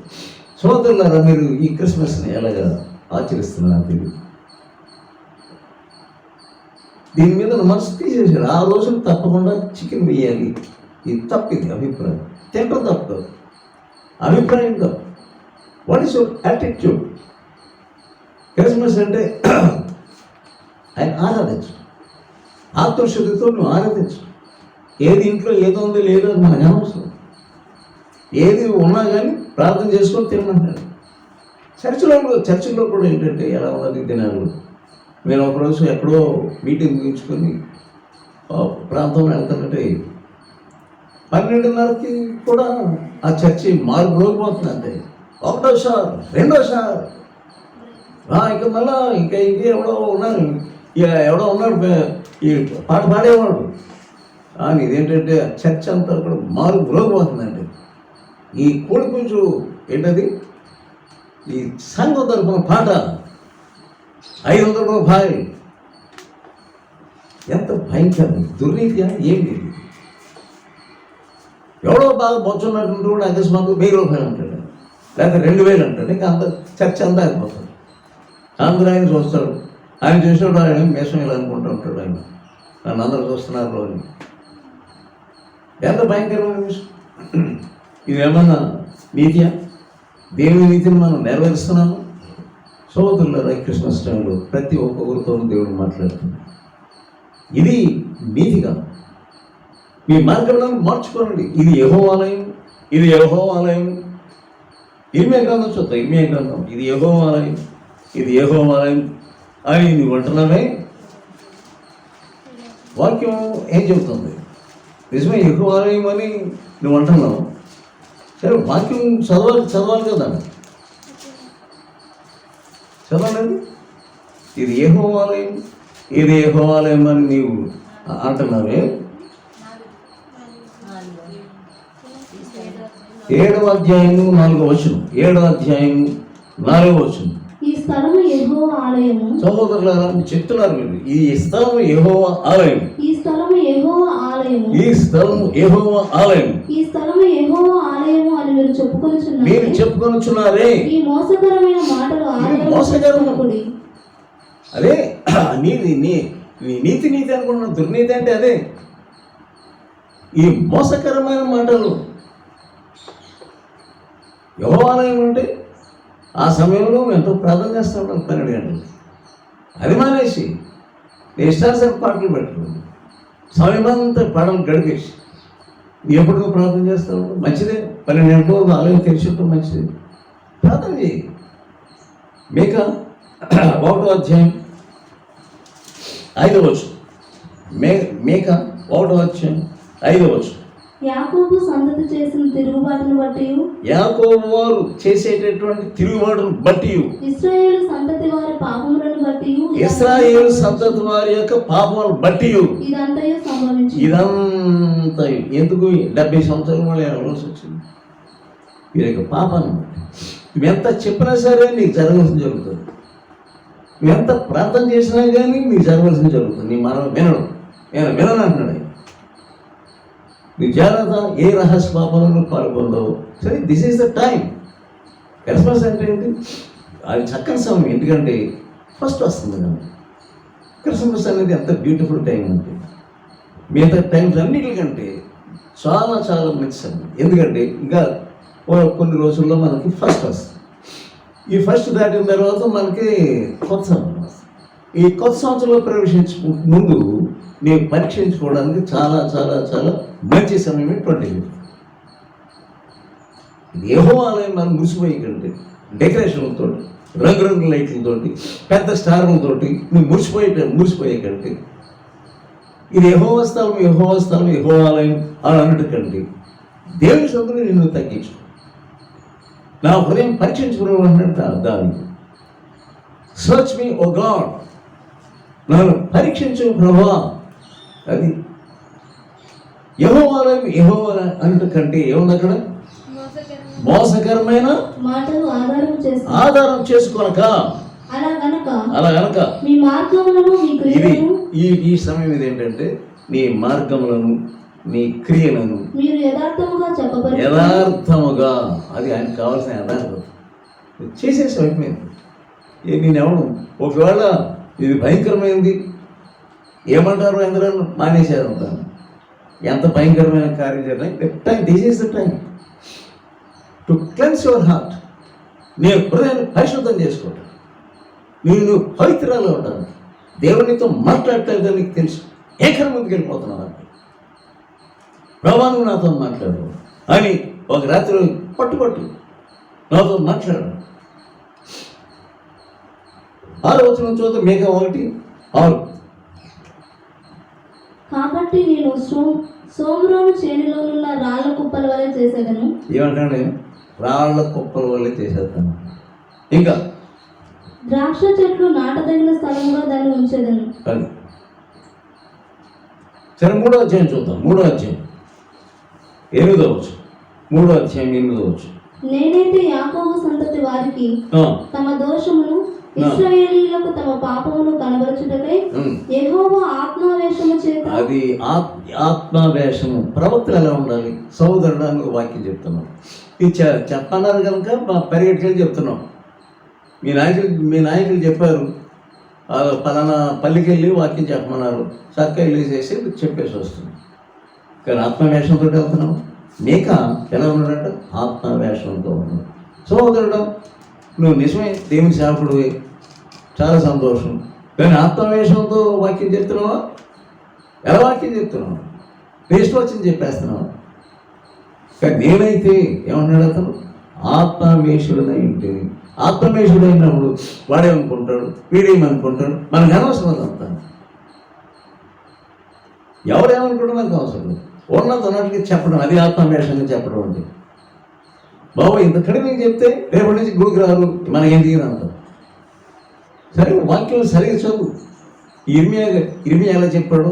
సోదరులారా, మీరు ఈ క్రిస్మస్ని ఎలాగా ఆచరిస్తున్నారు తెలియదు. దీని మీద మనసు తీసేసాడు. ఆ రోజున తప్పకుండా చికెన్ వేయాలి. ఇది తప్పింది అభిప్రాయం. తింటాం తప్పు కాదు, అభిప్రాయం తప్పు. What is your attitude? Christmas అంటే ఆయన ఆరాధించు, ఆత్మశుద్ధితో నువ్వు ఆరాధించు. ఏది ఇంట్లో ఏదో ఉందో లేదో మనకు అనవసరం. ఏది ఉన్నా కానీ ప్రార్థన చేసుకొని తినమంటారు. చర్చిలో కూడా ఏంటంటే ఎలా ఉన్నది దినాలు. నేను ఒకరోజు ఎక్కడో మీటింగ్ ముగించుకొని ప్రాంతంలో వెళ్తానంటే 12:30కి కూడా ఆ చర్చి రోగిపోతుంది. అంతే ఒకటోసారి రెండోసారి ఇక మళ్ళా ఇంకా ఎవడో ఉన్నాడు ఈ పాట పాడేవాడు. కానీ ఇదేంటంటే చర్చ్ అంతా కూడా రోగిపోతుందండి. ఈ కోడి పుంజు ఏంటది, ఈ సంఘం తరపున పాట 500 రూపాయలు. ఎంత భయంకరం దుర్నీతిగా ఏంటి ఇది. ఎవడో బాగా బొచ్చున్నట్టు కూడా అకస్మాత్తు 1000 రూపాయలు అంటాడు, లేకపోతే 2000 అంటాడు. ఇంకా అంత చర్చ అంతా అయిపోతాడు. అందరూ ఆయన చూస్తాడు. ఆయన చూసినప్పుడు ఆయన మేషం ఇలా అనుకుంటూ ఉంటాడు. ఆయన నన్ను అందరూ చూస్తున్నారు అని. ఎంత భయంకరమైన విషయం. ఇది ఏమన్నా నీతియా? దేవుని నీతిని మనం నెరవేరుస్తున్నాము. సోదరులారా, క్రిస్మస్ టైంలో ప్రతి ఒక్కొక్కరితో దేవుడు మాట్లాడుతున్నాడు. ఇది నీతిగా మీ మార్గంలో మార్చుకోనండి. ఇది యెహోవా ఆలయం, ఇది యెహోవా ఆలయం. ఇర్మియా గ్రంథం చూద్దాం. ఇర్మియా గ్రంథం, ఇది యెహోవా ఆలయం, ఇది యెహోవా ఆలయం అని నువ్వు అంటున్నావే. వాక్యం ఏం చెబుతుంది? నిజమే యెహోవా ఆలయం అని నువ్వు అంటున్నావు. సరే, వాక్యం చదవాలి కదా. చదవండి. ఇది యెహోవా ఆలయం, ఇది యెహోవా ఆలయం అని నీవు అంటున్నావే. 7వ అధ్యాయము 4వ వచనం. 7వ అధ్యాయము 4వ వచనం. ఈ స్థలము యెహోవా ఆలయము. సహోదరులారా, చెప్తున్నారు మీరు, ఈ స్థలము యెహోవా ఆలయం, ఈ స్థలము యెహోవా ఆలయము, ఈ స్థలము యెహోవా ఆలయం, ఈ స్థలము యెహోవా ఆలయము అని మీరు చెప్పుకొనుచున్నారే. ఈ మోసకరమైన మాటలు మోసకరముడి. అదే నీతి అనుకున్న దుర్నీతి అంటే అదే. ఈ మోసకరమైన మాటలు యెహోవా ఆలయం అంటే ఆ సమయంలో ఎంతో ప్రార్థన చేస్తూ ఉంటాం 12 గంటలు. అది మానేసి నేను ఇష్టానుసారి పాటలు పెట్టుకున్నాను. సమయమంతా పాటలు గడిపేసి ఎప్పుడు నువ్వు ప్రార్థన చేస్తావు? మంచిదే. 12 గంటల ఆలయం తెరిచి ఉంటాం, మంచిది. ప్రార్థన చేయి. మీకా 1వ అధ్యాయం 5వ వచనం. మీకా 1వ అధ్యాయం 5వ వచనం. యాకోబు సంతతి చేసిన తిరుగుబాటును బట్టి, యాకోబు వారు చేసేటటువంటి తిరుగుబాటును బట్టి, ఇశ్రాయేలు సంతతి వారి పాపములను బట్టి, ఇశ్రాయేలు సంతతి వారి యొక్క పాపములను బట్టి ఇదంతయు సంభవించింది. ఇదంతా ఎందుకు? 70 సంవత్సరాలు వాళ్ళు వెళ్ళవలసి వచ్చింది. వీరి యొక్క పాపాన్ని బట్టి. నువ్వు ఎంత చెప్పినా సరే నీకు జరగవలసింది జరుగుతుంది. నువ్వు ఎంత ప్రార్థన చేసినా కానీ నీకు జరగవలసింది జరుగుతుంది. నీ మనం వినను అంటున్నాడు. నీ జాగ్రత్త, ఏ రహస్య పాపాలను పాల్గొందావు. సరే, this is the time. Christmas అంటే ఏంటి? అది చక్కని సమయం. ఎందుకంటే ఫస్ట్ వస్తుంది కదా. క్రిస్మస్ అనేది ఎంత బ్యూటిఫుల్ టైం అంటే మిగతా టైమ్స్ అన్నిటికంటే చాలా చాలా మంచి సమయం. ఎందుకంటే ఇంకా కొన్ని రోజుల్లో మనకి ఫస్ట్ వస్తుంది. ఈ ఫస్ట్ దాటిన తర్వాత మనకి కొత్త సంవత్సరం వస్తుంది. ఈ కొత్త సంవత్సరంలో ప్రవేశించే ముందు నేను పరీక్షించుకోవడానికి చాలా చాలా చాలా మంచి సమయమే 20. ఇది యెహోవా ఆలయం మనం మురిసిపోయే కంటే డెకరేషన్లతో, రంగురంగు లైట్లతో, పెద్ద స్టార్లతోటి నువ్వు మురిసిపోయే కంటే ఇది యెహోవా స్థలం, యెహోవా ఆలయం అని అన్నట్టు కంటే దేవుని సొంతను నిన్ను తగ్గించు. నా హృదయం పరీక్షించుకున్నాడు దాన్ని. సర్చ్ మీ ఓ గాడ్, నన్ను పరీక్షించు ప్రభువా. అది యెహోవా ఆలయం, యెహోవా అన్నట్టు కంటే ఏముంది అక్కడ? మోసకరమైన మాటలు ఆధారం చేసుకోనక. అలా గనక మీ మార్గములను, మీ క్రియలను, ఈ సమయం ఇది ఏంటంటే నీ మార్గములను, నీ క్రియలను మీరు యథార్థముగా యథార్థముగా, అది ఆయనకు కావాల్సిన యథార్థం చేసేసి అయిపోయింది. నేనెవను ఒకవేళ ఇది భయంకరమైనది ఏమంటారు అందరూ మానేశారు అంటాను. ఎంత భయంకరమైన కార్యం చేయాలి. This is the time to cleanse your heart. నీ హృదయాన్ని పరిశుద్ధం చేసుకోవటం, నువ్వు పవిత్రాలు ఉంటాను. దేవునితో మాట్లాడలేదు నీకు తెలుసు. ఏకర ముందుకు వెళ్ళిపోతున్నావు అంటే ప్రభా నువ్వు నాతో మాట్లాడు అని ఒక రాత్రి పట్టు నాతో మాట్లాడు. 6వ వచనం చూద్దాం. మేఘం 1:6. కాబట్టి నేను సోమ్రోను చేనులోనున్న రాళ్ల కుప్పల వలె చేసేదను. ఏమంటాడు? రాళ్ల కుప్పల వల్లే చేసేస్తాను. ఇంకా ద్రాక్ష చెట్లు నాటదగిన స్థలంగా దాన్ని ఉంచేదను. అది సరే 3వ అధ్యాయం చూద్దాం. 3వ అధ్యాయం 8వ వచనం. 3వ అధ్యాయం 8వ వచనం. నేనైతే యాకోబు సంతతి వారికి తమ దోషమును, ఇశ్రాయేలీయులకు తమ పాపమును కనబరచుటకై యెహోవా ఆత్మావేశము చేత. అది ఆత్మావేశము. ప్రవక్తలు ఎలా ఉండాలి? సోదరుడానికి వాక్యం చెప్తున్నాం. ఇది చెప్పన్నారు కనుక పరిగెట్టుకెళ్ళి చెప్తున్నాం. మీ నాయకులు చెప్పారు, పలానా పల్లికి వెళ్ళి వాక్యం చెప్పమన్నారు, చక్క వెళ్ళేసేసి చెప్పేసి వస్తుంది. కానీ ఆత్మవేషంతో వెళ్తున్నాం. మేక ఎలా ఉన్నాడంట? ఆత్మవేషంతో ఉన్నాడు. సోదరుడు, నువ్వు నిజమే దేవుని సేవకుడివి, చాలా సంతోషం. కానీ ఆత్మవేషంతో వాక్యం చెప్తున్నావా? ఎలా వాక్యం చెప్తున్నావు? ఇష్టం వచ్చింది చెప్పేస్తున్నావు. కానీ నేనైతే ఏమన్నాడు అతను? ఆత్మవేషుడనై ఉంటుంది. ఆత్మవేషుడైనప్పుడు వాడేమనుకుంటాడు, వీడేమనుకుంటాడు, మనకు అనవసరం అదంతా. ఎవరేమనుకుంటాడు మనకు అవసరం. ఉన్నట్టుగా చెప్పడం, అది ఆత్మవేషంగా చెప్పడం అంటే. బాబు ఇంత కడిమేకి చెప్తే రేపటి నుంచి గుడికి రారు, మనకేంటి అంటారు. సరే వాక్యం సరిగ్గా చదువు. ఇర్మియా ఎలా చెప్పాడు?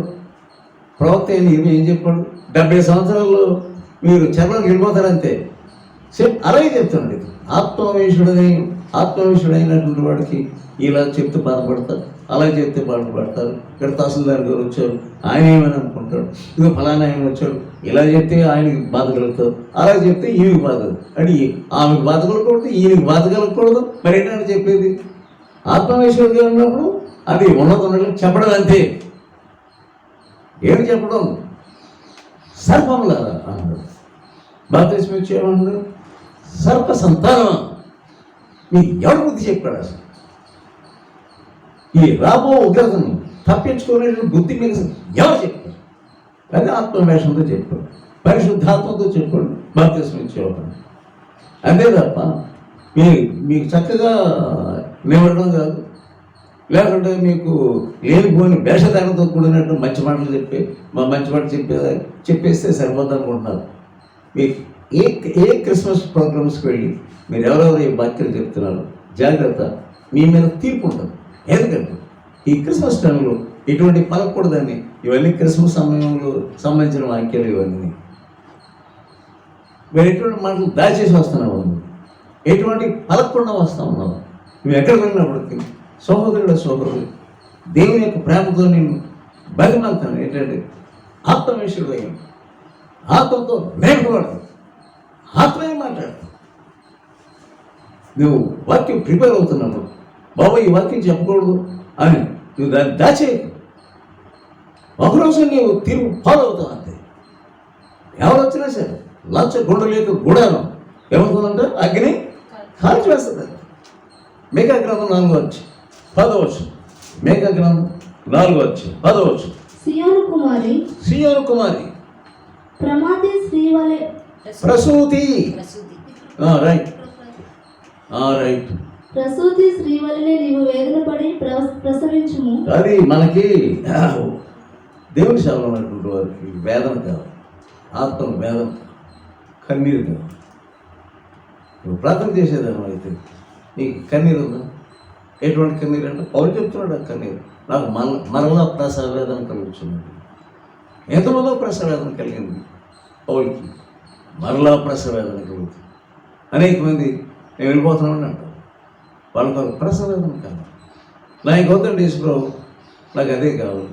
ప్రవక్త అయిన ఇర్మియా ఏం చెప్పాడు? 70 సంవత్సరాల్లో మీరు చెరలోకి వెళ్ళిపోతారంతే. అలాగే చెప్తున్నాడు. ఆత్మవేషుడైనటువంటి వాడికి ఇలా చెప్తే బాధపడతారు, అలా చెప్తే బాధపడతారు. ఇక్కడ తహసీల్దార్ గారు వచ్చారు, ఆయన ఏమని అనుకుంటాడు, ఇక ఫలానా ఆయన వచ్చాడు, ఇలా చెప్తే ఆయనకి బాధ కలుగుతారు, అలా చెప్తే ఈమెకి బాధ అని ఆమెకు బాధ కలగకూడదు, ఈయనకి బాధ కలగకూడదు. మరి ఏంటంటే చెప్పేది? ఆత్మవేషుడిగా ఉన్నప్పుడు అది ఉన్నతున్నట్లు చెప్పడం అంతే. ఏమి చెప్పడం? సర్పములారా అన్నాడు. బాప్తిస్మం ఇచ్చేమన్నాడు? సర్ప సంతానం, మీకు ఎవరు బుద్ధి చెప్పాడు? అసలు ఈ రాబో ఉగ్రతను తప్పించుకునే బుద్ధి మీకు ఎవరు చెప్పారు? అది ఆత్మవేషంతో చెప్పాడు, పరిశుద్ధాత్మతో చెప్పాడు, బాప్తిస్మం ఇచ్చేవాడు. అంతే తప్ప మీకు చక్కగా నిలబడడం కాదు, లేకుంటే మీకు లేనిపోని వేషధారణతో కూడినట్టు మంచి మాటలు మంచి మాటలు చెప్పేస్తే సరిపోద్ది అనుకుంటున్నారు. మీకు ఏ క్రిస్మస్ ప్రోగ్రామ్స్కి వెళ్ళి మీరు ఎవరెవరు ఈ వాక్యాలు చెప్తున్నారు, జాగ్రత్త, మీ మీద తీర్పు ఉంటుంది. ఎందుకంటే ఈ క్రిస్మస్ టైంలో ఇటువంటి పలకూడదని, ఇవన్నీ క్రిస్మస్ సమయంలో సంబంధించిన వాక్యాలు. ఇవన్నీ మీరు ఎటువంటి మాటలు దాచేసి వస్తున్నావు, ఎటువంటి పలకకుండా వస్తూ ఉన్నావు. నువ్వు ఎక్కడికి వెళ్ళినప్పటికీ సోదరుడు దేవుని యొక్క ప్రేమతో నేను బతిమాలుతాను. ఏంటంటే ఆత్మవేషుడు అయ్యాను, ఆత్మతో మేకపడతాను, ఆత్మే మాట్లాడతాను. నువ్వు వాక్యం ప్రిపేర్ అవుతున్నప్పుడు, బాబా ఈ వాక్యం చెప్పకూడదు అని నువ్వు దాన్ని దాచేయకు. ఒకరోజు నీవు తీర్పు ఫాలో అవుతావు అంతే. ఎవరు వచ్చినా సరే లంచ గుండెలేక గుడాను ఏమవుతుందంటే అగ్ని కాల్చి వేస్తుంది. మేకా గ్రంథం 4:10. మేకా గ్రంథం 4:10. సియోను కుమారి ప్రసూతి. రైట్. ప్రసూతి స్త్రీ వలనే నీవు వేదన పడి ప్రసవించుము. అది మనకి దేవుని సేవలో ఉన్నటువంటి వారికి వేదన కాదు, ఆత్మ వేదన, కన్నీరు కాదు. నువ్వు ప్రార్థన చేసేదాన్ని అయితే నీకు కన్నీరు ఉందా? ఎటువంటి కన్నీరు అంటే పౌలు చెప్తున్నాడు, ఆ కన్నీరు నాకు మరలా ప్రసవ వేదన కలిగించున్నది. ఎంతమందో ప్రసవ వేదన కలిగింది పౌలకి, మరలా ప్రసవ వేదన కలుగుతుంది. అనేక మంది నేను వెళ్ళిపోతున్నామని అంటారు. వాళ్ళకి ఒక ప్రసవ వేదన కావాలి. నాకు వద్దండి ఈశ్వరావు, నాకు అదే కావాలి,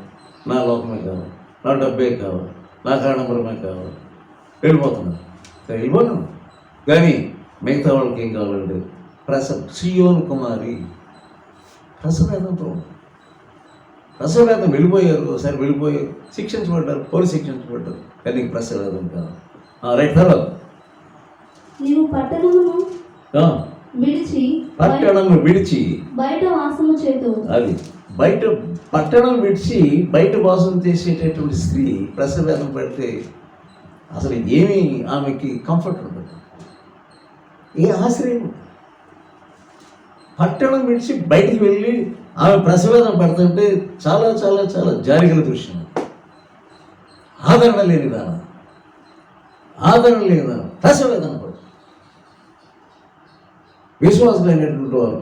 నా లోకమే కావాలి, నా డబ్బే కావాలి, నా కారణంబరమే కావాలి, వెళ్ళిపోతున్నాను. వెళ్ళిపోతున్నాను. కానీ మిగతా వాళ్ళకి ఏం కావాలంటే సియోను కుమారి ప్రసవేదంతో, ప్రసవేదం వెళ్ళిపోయారు, ఒకసారి వెళ్ళిపోయారు, శిక్షించబడ్డారు, పోలీసు శిక్షించబడ్డారు. కానీ నీకు ప్రసవేదం కాదు. రైట్. తర్వాత నీవు పట్టణమును విడిచి బయట వాసము చేతు. అది బయట పట్టణం విడిచి బయట వాసం చేసేటటువంటి స్త్రీ ప్రసవేదం పడితే అసలు ఏమీ ఆమెకి కంఫర్ట్ ఉండదు, ఏ ఆశ్రయం ఉండదు. పట్టణం విడిచి బయటికి వెళ్ళి ఆమె ప్రసవేదన పడుతుంటే చాలా చాలా చాలా జారిగల దృశ్యం. ఆదరణ లేనిదాన, ఆదరణ లేనిదాన ప్రసవేదన పడుతుంది. విశ్వాసులైనటువంటి వారు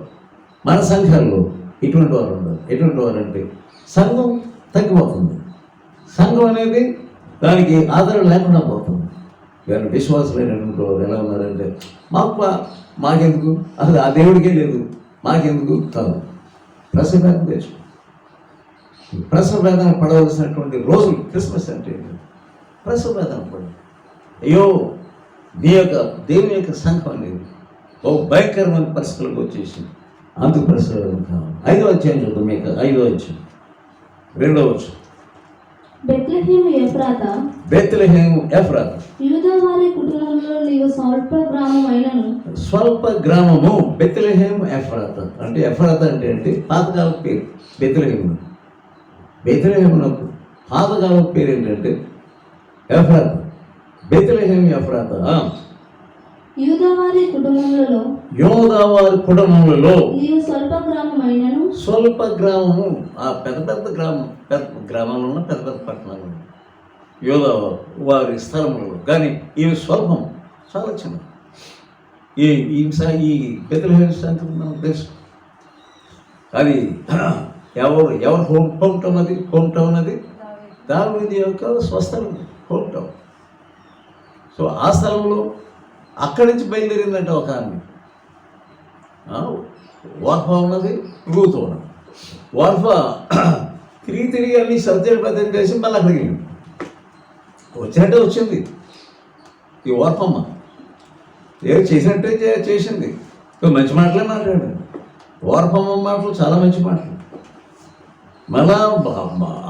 మన సంఘాల్లో ఇటువంటి వారు ఉండరు. ఎటువంటి వారు అంటే సంఘం తగ్గిపోతుంది, సంఘం అనేది దానికి ఆదరణ లేకుండా పోతుంది. కానీ విశ్వాసులైనటువంటి వారు ఎలా ఉన్నారంటే మాకెందుకు, అసలు ఆ దేవుడికే లేదు, మాకెందుకు కాదు. ప్రసవేదన తెచ్చు, ప్రసవేదన పడవలసినటువంటి రోజులు క్రిస్మస్ అంటే ప్రసవేదన పడు. అయ్యో దేవుని యొక్క సంఘం అనేది ఓ భయంకరమైన పరిస్థితులకు వచ్చేసి అందుకు ప్రసవేదన కావాలి. 5వ అధ్యాయం చూద్దాం. మీకు 5వ అధ్యాయం 2వ వచనం. బెత్లెహేము ఎఫ్రాతా, బెత్లెహేము ఎఫ్రాతా, యూదా వారి కుటుంబంలో నీవు స్వల్ప గ్రామమైనను. స్వల్ప గ్రామము బెత్లెహేము ఎఫ్రాతా అంటే, ఎఫ్రాతా అంటే పాతకాల పేరు. బెత్లెహేము, బెత్లెహేమునకు పాతకాల పేరు ఏంటంటే ఎఫ్రాతా. బెత్లెహేము ఎఫ్రాతా, యూదావారి కుటుంబములలో నీవు స్వల్ప గ్రామమైనను. స్వల్ప గ్రామము, ఆ పెద్ద పెద్ద గ్రామాలు ఉన్న పెద్ద పెద్ద పట్టణాలు యోధా వారి స్థలములలో, కానీ ఇవి స్వల్పం, చాలా చిన్న. ఈ బెత్లెహేము సంగతి మనకు తెలుసు. అది ఎవరు హోమ్ టౌన్ అది దావీదు యొక్క స్వస్థలం, హోమ్ టౌన్. సో ఆ స్థలంలో అక్కడి నుంచి బయలుదేరిందంటే ఒక ఆమె. వార్ఫా ఉన్నది, రూతు ఉన్నది. వార్ఫా తిరిగి అన్ని సర్జరీ పద్ధతి చేసి మళ్ళీ అక్కడికి వెళ్ళింది. వచ్చినట్టే వచ్చింది ఈ వార్ఫమ్మ, ఏదో చేసినట్టే చేసింది. మంచి మాటలే మాట్లాడింది. వార్ఫమ్మ మాటలు చాలా మంచి మాటలు. మళ్ళా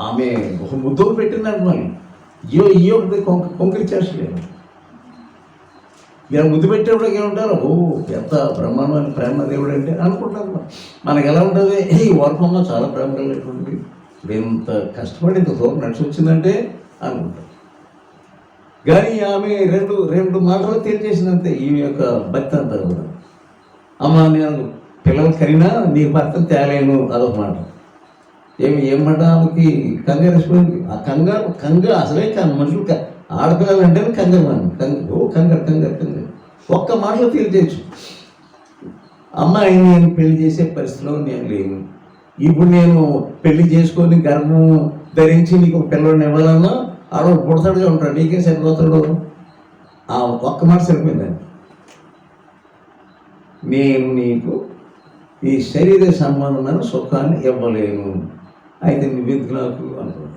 ఆమె ఒక ముద్దుకు పెట్టిందంట. మళ్ళీ ఈ ఒకటి కొంకరి చేసలేదు. ఇలా ముద్దు పెట్టేప్పుడు ఏమంటారు, ఓ ఎంత బ్రహ్మాండమైన ప్రేమ దేవుడు అంటే అనుకుంటారు. మనకి ఎలా ఉంటుంది, ఈ వర్గంలో చాలా ప్రేమ కలిగినటువంటిది, ఇంత కష్టపడి ఇంత దూరం నడిచి వచ్చిందంటే అనుకుంటారు. కానీ ఆమె రెండు మాటలు తెలియజేసిందంతే ఈమె యొక్క భక్తి అంతా కూడా. అమ్మ నేను పిల్లలు కరినా నీ భర్తను తేలేను, అదొక మాట. ఏం మాట ఆమెకి కంగారు వేసిపోయింది. ఆ కంగారు అసలే మనుషులు ఆడపిల్లలు అంటేనే కంగారు ఒక్క మాటలో తెలియజేయచ్చు. అమ్మాయిని నేను పెళ్లి చేసే పరిస్థితిలో నేను లేను. ఇప్పుడు నేను పెళ్లి చేసుకొని గర్భం ధరించి నీకు పిల్లడిని ఇవ్వాలన్నా ఆడవాడు పుడతాడుగా ఉంటాడు, నీకే సరిపోతాడు. ఆ ఒక్క మాట సరిపోయిందండి. నేను నీకు ఈ శరీర సంబంధమైన సుఖాన్ని ఇవ్వలేను, అయితే నువ్వెందుకు నాకు అనుకున్నాను.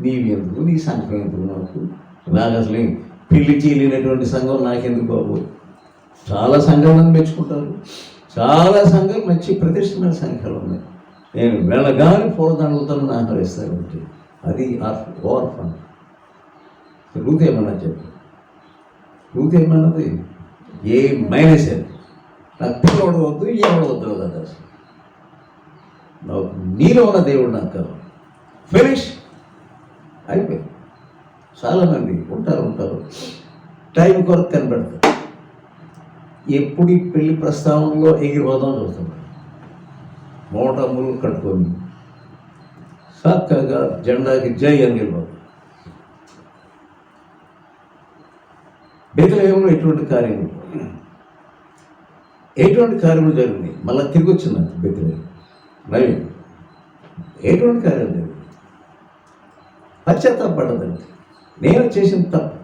నీవెందుకు, నీ సంఘం ఎందుకు నాకు అసలు పెళ్లి చేయలేనటువంటి సంఘం నాకెందుకు బాబు. చాలా సంఘాలను మెచ్చుకుంటారు, చాలా సంఘాలు మంచి ప్రతిష్టమైన సంఘాలు ఉన్నాయి. నేను వెళ్ళగానే పూలదండలతో ఆహరిస్తాను అంటే అది ఓవర్ఫన్. రూత్ ఏమన్నా చెప్పు, రూత్ ఏమన్నది ఏ మైనస్ అది. నాకు పిల్లవాడు వద్దు, ఎవడు వద్దు కదా. అసలు నాకు నీలో ఉన్న దేవుడు నాకు కాదు. ఫినిష్ అయిపోయింది. చాలామంది ఉంటారు టైం కొరకు కనబడతారు. ఎప్పుడు ఈ పెళ్లి ప్రస్తావనలో ఎగిరిపోదాం చూస్తున్నారు. మోటములు కట్టుకొని చక్కగా జెండాకి జై అని గెలిపోతారు. బెత్లెహేములో ఎటువంటి కార్యములు జరిగినాయి. మళ్ళీ తిరిగి వచ్చిందండి బెత్లెహేము నవీన్. ఎటువంటి కార్యాలు జరిగింది? పశ్చాత్తాపడ్డదండి. నేను చేసిన తప్పు,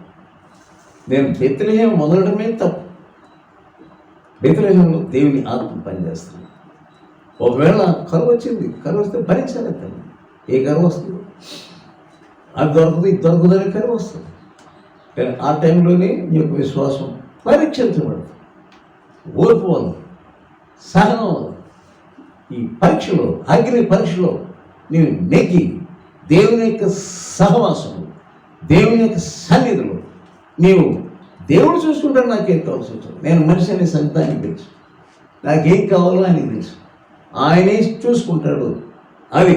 నేను బెత్లెహేము మొదలడమే తప్పు. బెత్లెహేములో దేవుని ఆత్మ పనిచేస్తుంది. ఒకవేళ కరువు వస్తే భరించాలి. తల్లి ఏ కరువు వస్తుందో అది దొరకదు, ఇది దొరకదని కరువు వస్తుంది. కానీ ఆ టైంలోనే నీ యొక్క విశ్వాసం పరీక్షించబడుతుంది. ఓర్పు వల్ల, సహనం వల్ల, ఈ పరీక్షలో, అగ్ని పరీక్షలో నీవు నెగ్గి దేవుని యొక్క సహవాసము, దేవుని యొక్క సన్నిధిలో నీవు దేవుడు చూసుకుంటాడు. నాకేం కావాల్సి వచ్చింది, నేను మనిషి అనే సంగతానికి తెలుసు, నాకేం కావాలో ఆయనకి తెలుసు, ఆయనే చూసుకుంటాడు. అది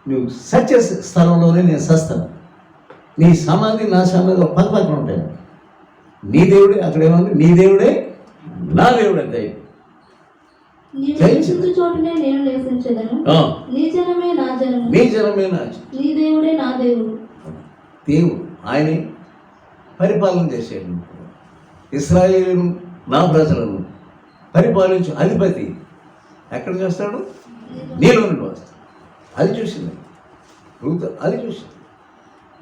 నువ్వు సత్య స్థలంలోనే నేను సస్తాను. నీ సమాధి నా సమాధి పక్క పక్కన ఉంటాయి. నీ దేవుడే అక్కడేముంది, నీ దేవుడే నా దేవుడే దైవం. నీవు జయించు. నివసించు చోటునే నేను నివసించదను. ఆ, నీ జనమే నా జనము, నీ జనమే నా జనం. నీ దేవుడే నా దేవుడు. దేవుడు ఆయనే పరిపాలన చేసేది. ఇశ్రాయేలును నా ప్రజలను పరిపాలించు అధిపతి ఎక్కడ చేస్తాడు? నీలో నుండి వస్తాడు. అది చూసింది రూతు, అది చూసింది.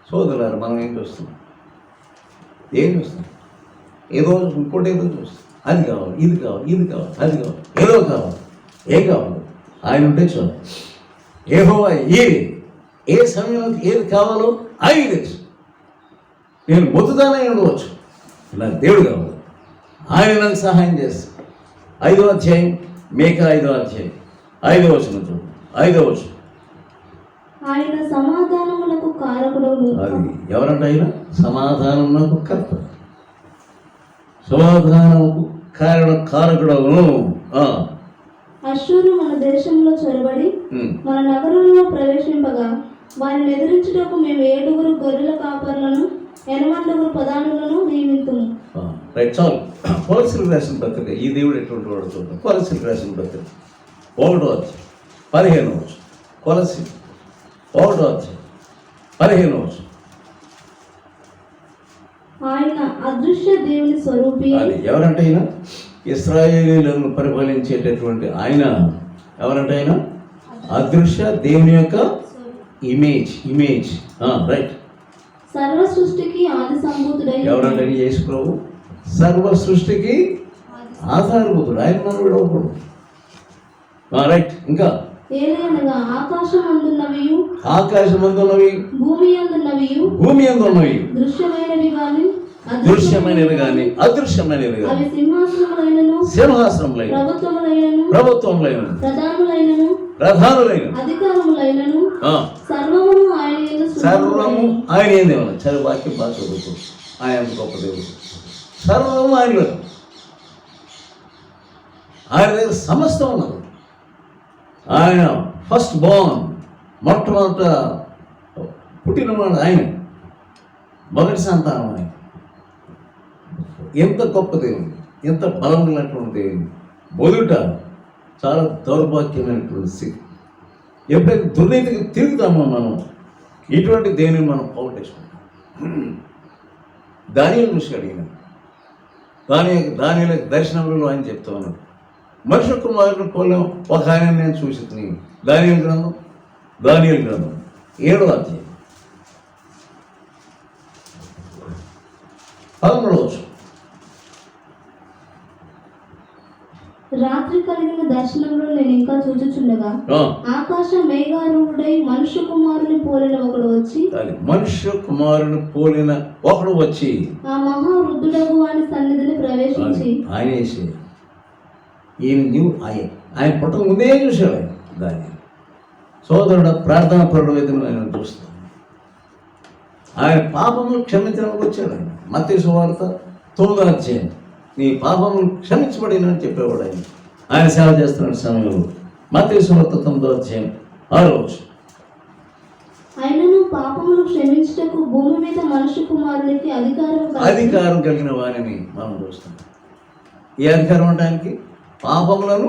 సోదరులారు, మనం ఏం చూస్తున్నాం? ఏం చూస్తున్నాం? ఏదో ఇంకోటి ఏదో చూస్తాం. అది కావాలి, ఇది కావాలి, ఇది కావాలి, అది కావాలి, ఏదో కావాలి. ఏం కావాలి? ఆయన ఉంటే చాలు. యెహోవా ఏ సమయంలో ఏది కావాలో ఆయన తెలుసు. నేను మొత్తుదానై ఉండవచ్చు, నాకు దేవుడు కావాలి. ఆయన నాకు సహాయం చేస్తాడు. 5వ అధ్యాయం మేక 5వ అధ్యాయం 5వ వచనం చూడండి. 5వ వచనం. ఆయన సమాధానములకు కారకుడవు. అది ఎవరంటే ఆయన సమాధానమునకు కర్త, సమాధానముకు కారకుడవును. అశ్షూరు మన దేశంలో చొరబడి మన నగరంలో ప్రవేశింపగా వారిని ఎదిరించుటకు మేము 7 గొర్రెల కాపర్లను 8 ప్రధానులను నియమితుము. రైట్, చాలు. కొలసీలకు రాసిన పత్రిక, ఈ దేవుడు ఎటువంటి వాడు చూద్దాం. కొలసీలకు రాసిన పత్రిక 1వ అధ్యాయం 15వ వచనం. కొలసీ 1వ అధ్యాయం 15వ వచనం. ఆయన అదృశ్య దేవుని స్వరూపి. అది ఎవరంటే ఆయన ఇశ్రాయేలీయులను పరిపాలించేటటువంటి ఆయన. ఎవరంటే ఆయన అదృశ్య దేవుని యొక్క ఇమేజ్. రైట్. సర్వ సృష్టికి ఆది సంభూతుడై. ఎవరంటే యేసు ప్రభు సర్వ సృష్టికి ఆధారభూతుడు. ఆయన మనం విడవకూడదు. రైట్. ఇంకా ఏలయనగా ఆకాశమందున్నవియు ఆకాశమందున్నవి భూమి అందున్నవియు భూమి అందున్నవి దృశ్యమైనవి గాని దృశ్యమైనవి కానీ అదృశ్యమైనవి అవి కానీ సింహాసనములైనను సింహాసనములైన ప్రభుత్వములైన ప్రధానులైన అధికారములైనను సర్వమును ఆయన యందు సర్వము ఆయన ఏంది చదువు వాక్యం బాగా చదువుతూ ఆయన గొప్ప దేవుడు. సర్వము ఆయనలో, ఆయన దగ్గర సమస్తం ఉన్నది. ఆయన ఫస్ట్ బోర్న్, మొట్టమొదట పుట్టినవాడు ఆయన, మొదటి సంతానం ఆయన. ఎంత గొప్ప దేవుడు, ఎంత బలం ఉన్నటువంటి దేవుడు. మొదట చాలా దౌర్భాగ్యమైనటువంటి స్థితి. ఎప్పుడైతే దుర్నీతికి తిరుగుతామో మనం ఇటువంటి దేవుని మనం పోగొట్టేసుకుంటాం. దానియేలు చూసి అడిగిన దానియేలు దర్శనంలో ఆయన చెప్తా ఉన్నాడు, మనుష్య కుమారుని పోలేం ఒక ఆయన నేను చూసి దానియేలు గ్రంథం 7వ అధ్యాయం 13వ వచనం. రాత్రి కలిగిన దర్శనంలో నేను ఇంకా చూచుచుండగా ఆకాశ మేఘారూఢుడై మనుష్య కుమారుని పోలిన ఒకడు వచ్చి మనుష్య కుమారుని పోలిన ఒకడు వచ్చి ఆ మహావృద్ధుడగు వాని సన్నిధిని ప్రవేశించి ఆయన వేసి ఆయన పుట్టక ముందే చూశాడు ఆయన దాన్ని. సోదరుడు ప్రార్థన పరుడు ఆయన చూస్తాం. ఆయన పాపములు క్షమించడానికి వచ్చాడు ఆయన. మత్తయి సువార్త 9వ అధ్యాయం నీ పాపములు క్షమించబడినని చెప్పేవాడు ఆయన. ఆయన సేవ చేస్తున్న సమయంలో మత్తయి సువార్త 9వ అధ్యాయం 6వ వచనం. ఆయనను పాపములు క్షమించుటకు భూమి మీద మనుష్య కుమారునికి అధికారం కలిగిన వారిని మనం చూస్తాం. ఈ అధికారం అంటే ఆయనకి పాపములను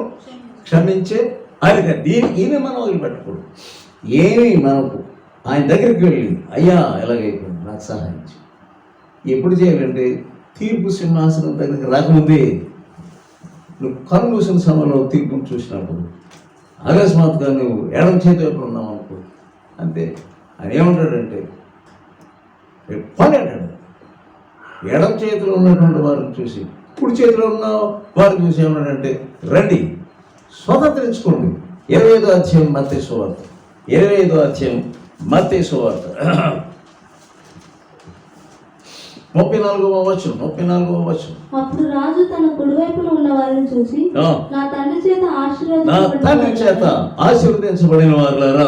క్షమించే అధికారం. ఈయన మనం వదిలిపెట్టకూడదు. ఏమి మనకు ఆయన దగ్గరికి వెళ్ళి అయ్యా ఎలాగైపోయింది నాకు సహాయం ఎప్పుడు చేయాలంటే తీర్పు సింహాసనం దగ్గరికి రాకముందే నువ్వు కన్ను మూసిన సమయంలో తీర్పును చూసినప్పుడు అకస్మాత్తుగా నువ్వు ఎడం చేతి వైపు ఉన్నావు అనుకో, అంతే. ఆయన ఏమంటాడంటే పని అంటాడు. ఎడం చేతిలో ఉన్నటువంటి వారిని చూసి కుడి చేతిలో ఉన్న వారిని చూసి ఏమన్నాడంటే రండి స్వతంత్రించుకోండి. 25వ అధ్యాయం మత్తయి సువార్త 25వ అధ్యాయం మత్తయి సువార్త 34వ వచనం. అప్పుడు రాజు తన కుడివైపున ఉన్న వారిని చూసి నా తండ్రి చేత ఆశీర్వదించబడిన వారులారా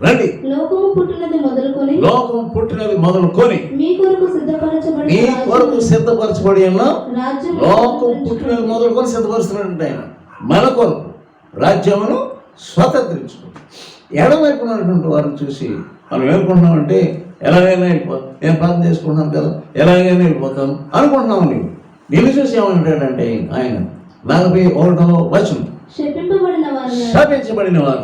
రండి, లోకము పుట్టినది మొదలుకొని మీ కొరకు సిద్ధపరచబడి ఉన్న లోకం పుట్టినది మొదలుకొని సిద్ధపరుస్తున్నాడంటే ఆయన మన కొరకు రాజ్యమును స్వతంత్రించుకోండి. ఎడవైపు ఉన్నటువంటి వారిని చూసి మనం ఏమనుకుంటున్నామంటే ఎలాగైనా వెళ్ళిపోతాను, నేను ప్రార్థన చేసుకుంటున్నాను కదా, ఎలాగైనా వెళ్ళిపోతాను అనుకుంటున్నావు నీవు. నిన్ను చూసి ఏమంటాడంటే ఆయన 41వ వచనం, శపింపబడిన వారు శపించబడిన వారు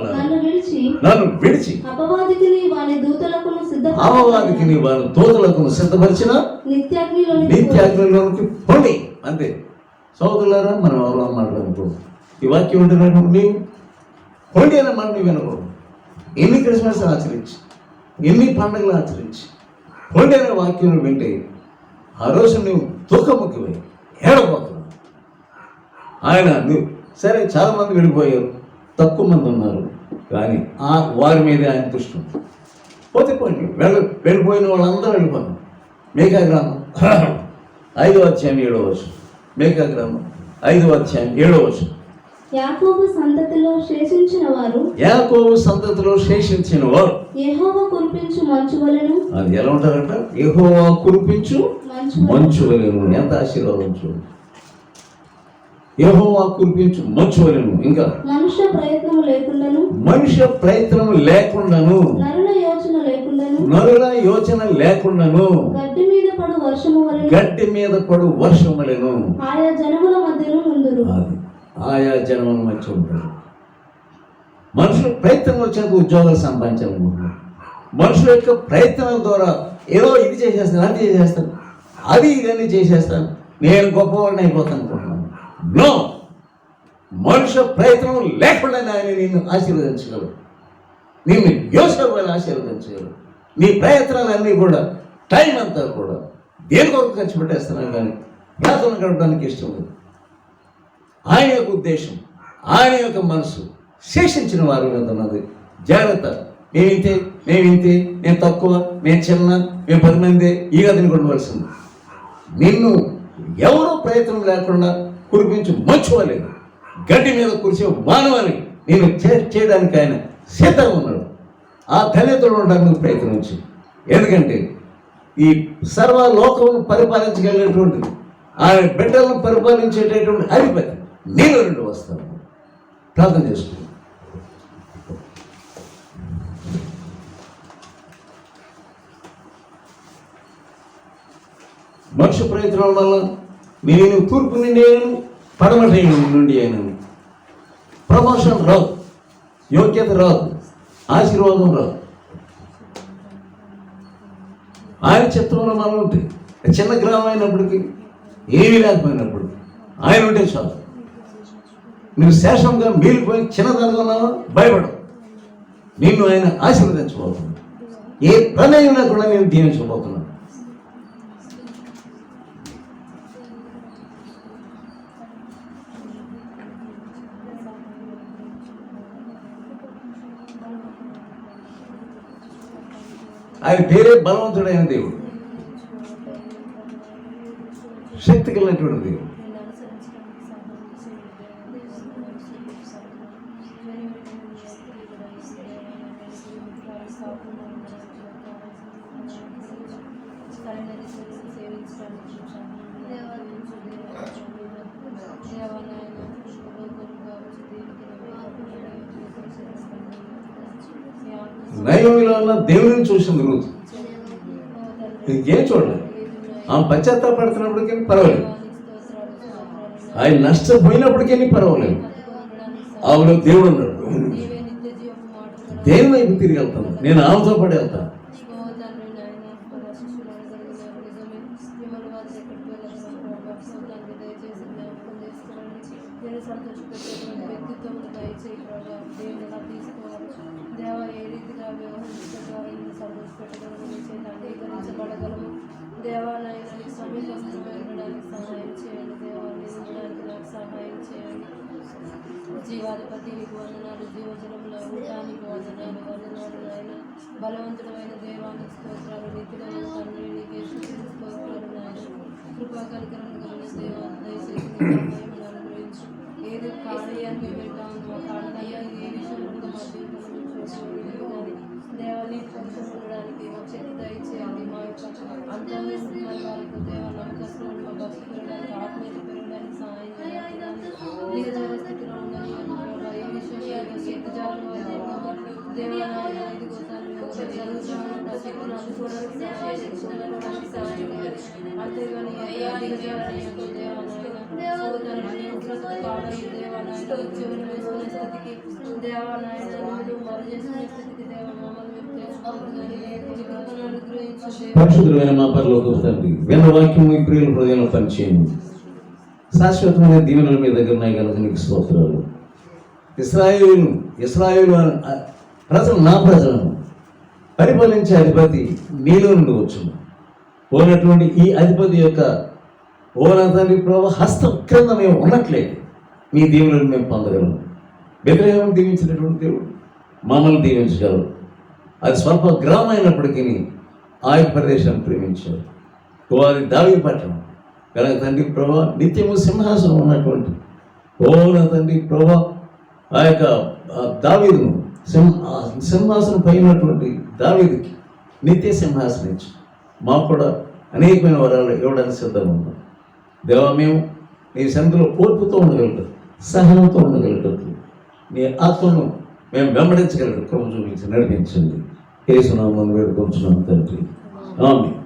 నన్ను విడిచి అపవాదికి వాని దూతలకును సిద్ధపరిచిన నిత్యాగ్నిలోనికి పొండి. అంతే. సోదరులారా, మనం ఎవరు మాట్లాడకూడదు. ఈ వాక్యం ఉంటున్నప్పుడు నీవు పొండి అనే మాట నువ్వు వినకూడదు. ఎన్ని క్రిస్మస్ ఆచరించి, ఎన్ని పండుగలు ఆచరించి పొండి అనే వాక్యం వింటే ఆ రోజు నువ్వు దుఃఖముఖివై ఏడబోతున్నావు. ఆయన నువ్వు సరే, చాలామంది వెళ్ళిపోయారు, తక్కువ మంది ఉన్నారు, కానీ వారి మీదే ఆయన దృష్టి ఉంది. పోతే పోయి వెళ్ళిపోయిన వాళ్ళందరూ వెళ్ళిపోయారు. మేకా గ్రామం 5వ అధ్యాయం 7వ వచనం. మేకా గ్రామం 5వ అధ్యాయం 7వ వచనం. యాకోబు సంతతిలో శేషించిన వారు యెహోవా కురిపించు మంచు వలెను. అది ఎలా ఉంటారంట? యెహోవా కురిపించు మంచు వలెను. ఎంత ఆశీర్వాదం చూడు. యెహోవా కురిపించు మంచు వలెను. ఇంకా మనుష్య ప్రయత్నము లేకుండాను నరుల యోచన లేకుండాను గడ్డి మీద పడు వర్షము వలెను ఆయా జనముల మధ్యలో నుందురు. ఆయా జనముల మధ్య ఉంటారు. మనుషుల ప్రయత్నం వచ్చాక ఉద్యోగాలు సంపాదించాలనుకుంటున్నారు. మనుషుల యొక్క ప్రయత్నం ద్వారా ఏదో ఇది చేసేస్తాను, అది చేసేస్తాను, అది ఇదన్నీ చేసేస్తాను, నేను గొప్పవాడిని అయిపోతాను అనుకుంటున్నాను. నో, మనుషుల ప్రయత్నం లేకుండానే ఆయన నిన్ను ఆశీర్వదించగలరు. నిన్ను యోసేపుగా ఆశీర్వదించగలరు. నీ ప్రయత్నాలన్నీ కూడా, టైం అంతా కూడా దేని కొరకు ఖర్చు పెట్టేస్తున్నాను, కానీ ప్రార్థన గడపడానికి ఇష్టం లేదు. ఆయన యొక్క ఉద్దేశం, ఆయన యొక్క మనసు శేషించిన వారి మీద ఉన్నది. జాగ్రత్త. మేమింతే, నేను తక్కువ, నేను చిన్న, మేము 10 మంది, ఈ గదిని కొనవలసింది. నిన్ను ఎవరో ప్రయత్నం లేకుండా కురిపించు మంచు వలె, గడ్డి మీద కురిసే వానవని నేను చేయడానికి ఆయన సిద్ధంగా ఉన్నాడు. ఆ ధన్యతలు ఉండడానికి ప్రయత్నించి, ఎందుకంటే ఈ సర్వలోకమును పరిపాలించగలిగినటువంటి ఆయన బిడ్డలను పరిపాలించేటటువంటి అధిపతి నేను 2 వస్తాను. ప్రార్థన చేసుకుంటాను. మనుష్య ప్రయత్నం వల్ల నేను తూర్పు నుండి అయినను, పడమట నుండి అయినను ప్రమోషన్ రాదు, యోగ్యత రాదు, ఆశీర్వాదం రాదు. ఆయన చిత్రంలో మనం ఉంటే, చిన్న గ్రామం అయినప్పటికీ, ఏమీ లేకపోయినప్పుడు ఆయన ఉంటే చాలు. నువ్వు శేషంగా మిగిలిపోయి చిన్నదానిగా ఉన్నావా, భయపడవు. నిన్ను ఆయన ఆశీర్వదించబోతున్నాడు. ఏ ప్రమేయం లేకుండా నేను దీవించబోతున్నాను. ఆయన పేరే బలవంతుడైన దేవుడు, శక్తి కలిగినటువంటి దేవుడు. నయోమిలో ఉన్న దేవుడిని చూసింది రూతు. ఇంకేం చూడలేదు. ఆమె పశ్చాత్తాపడుతున్నప్పటికీ పర్వాలేదు, ఆయన నష్టపోయినప్పటికీ పర్వాలేదు. ఆమెలో దేవుడు ఉన్నాడు. దేని వైపు తిరిగి వెళ్తాను, నేను ఆమెతో పడి వెళ్తాను. దేవాలయానికి సమీపంగా వెళ్ళడానికి సహాయం చేయండి. దేవాలయం నాకు సహాయం చేయండి. జీవాధిపతి నీకు వందనాలు, జీవజలంలో ఉండడానికి వందనాలు నాయన. బలవంతుడమైన దేవానికి స్తోత్రాలు, నిత్యుడైన తండ్రి నీకే స్తోత్రాలు నాయన. కృపా కనికరము కలిగిన దేవా, దయచేసి సహాయం అనుగ్రహించు. ఏది కార్యాన్ని వింటా ఉందో ఆ కార్యాన్ని ఏ విషయంలో మా జీవితంలో చూసుకోవాలి కానీ దేవాన్ని కొంచెం ఉండడానికి శక్తి దయచేయండి. మా యొక్క అంతంగా వారికి దేవ నమ్మకస్తులు మా భక్తి పెరగడానికి, ఆత్మీయత పెరగడానికి సహాయం చేయాలి. నిజమైన స్థితిలో ఉండని ఏ విషయంలో శక్తి జాలు దేవాలయ 5 గోతాలు పరిశుద్ధులైన మా పరలోక తండ్రి, విన్న వాక్యము ఈ ప్రియుల హృదయంలో పనిచేయండి. శాశ్వతమైన దీవెనలు మీ దగ్గర ఉన్నాయి కనుక నీకు స్తోత్రాలు. ఇశ్రాయేలు ప్రజలు, నా ప్రజలను పరిపాలించే అధిపతి నీలో నుండి వచ్చును. పోయినటువంటి ఈ అధిపతి యొక్క తండ్రి ప్రభావ హస్తం క్రింద మేము ఉన్నట్లేదు మీ దీవెనలు మేము పొందగలము. బెత్లెహేమును దీవించినటువంటి దేవుడు మమ్మల్ని దీవించగలరు. అది స్వల్ప గ్రామం అయినప్పటికీ ఆ యొక్క ప్రదేశాన్ని ప్రేమించారు. వారి దావీదు పట్టణం కనుక తండ్రి ప్రభా నిత్యము సింహాసనం ఉన్నటువంటి తండ్రి ప్రభా ఆ యొక్క దావీదును సింహాసనం పైనటువంటి దావీదుకి నిత్య సింహాసనం ఇచ్చి మాకు కూడా అనేకమైన వరాలు ఇవ్వడానికి సిద్ధంగా ఉన్నాం. దేవా, మేము నీ సన్నిధిలో ఓర్పుతో ఉండగలుగుతాం, సహనంతో ఉండగలుగుతాం, నీ ఆత్మను మేము వెంబడించగలరు. కృప చూపించి నడిపించండి. యేసు నామమున వేడుకొంచున్నాము తండ్రి. ఆమేన్.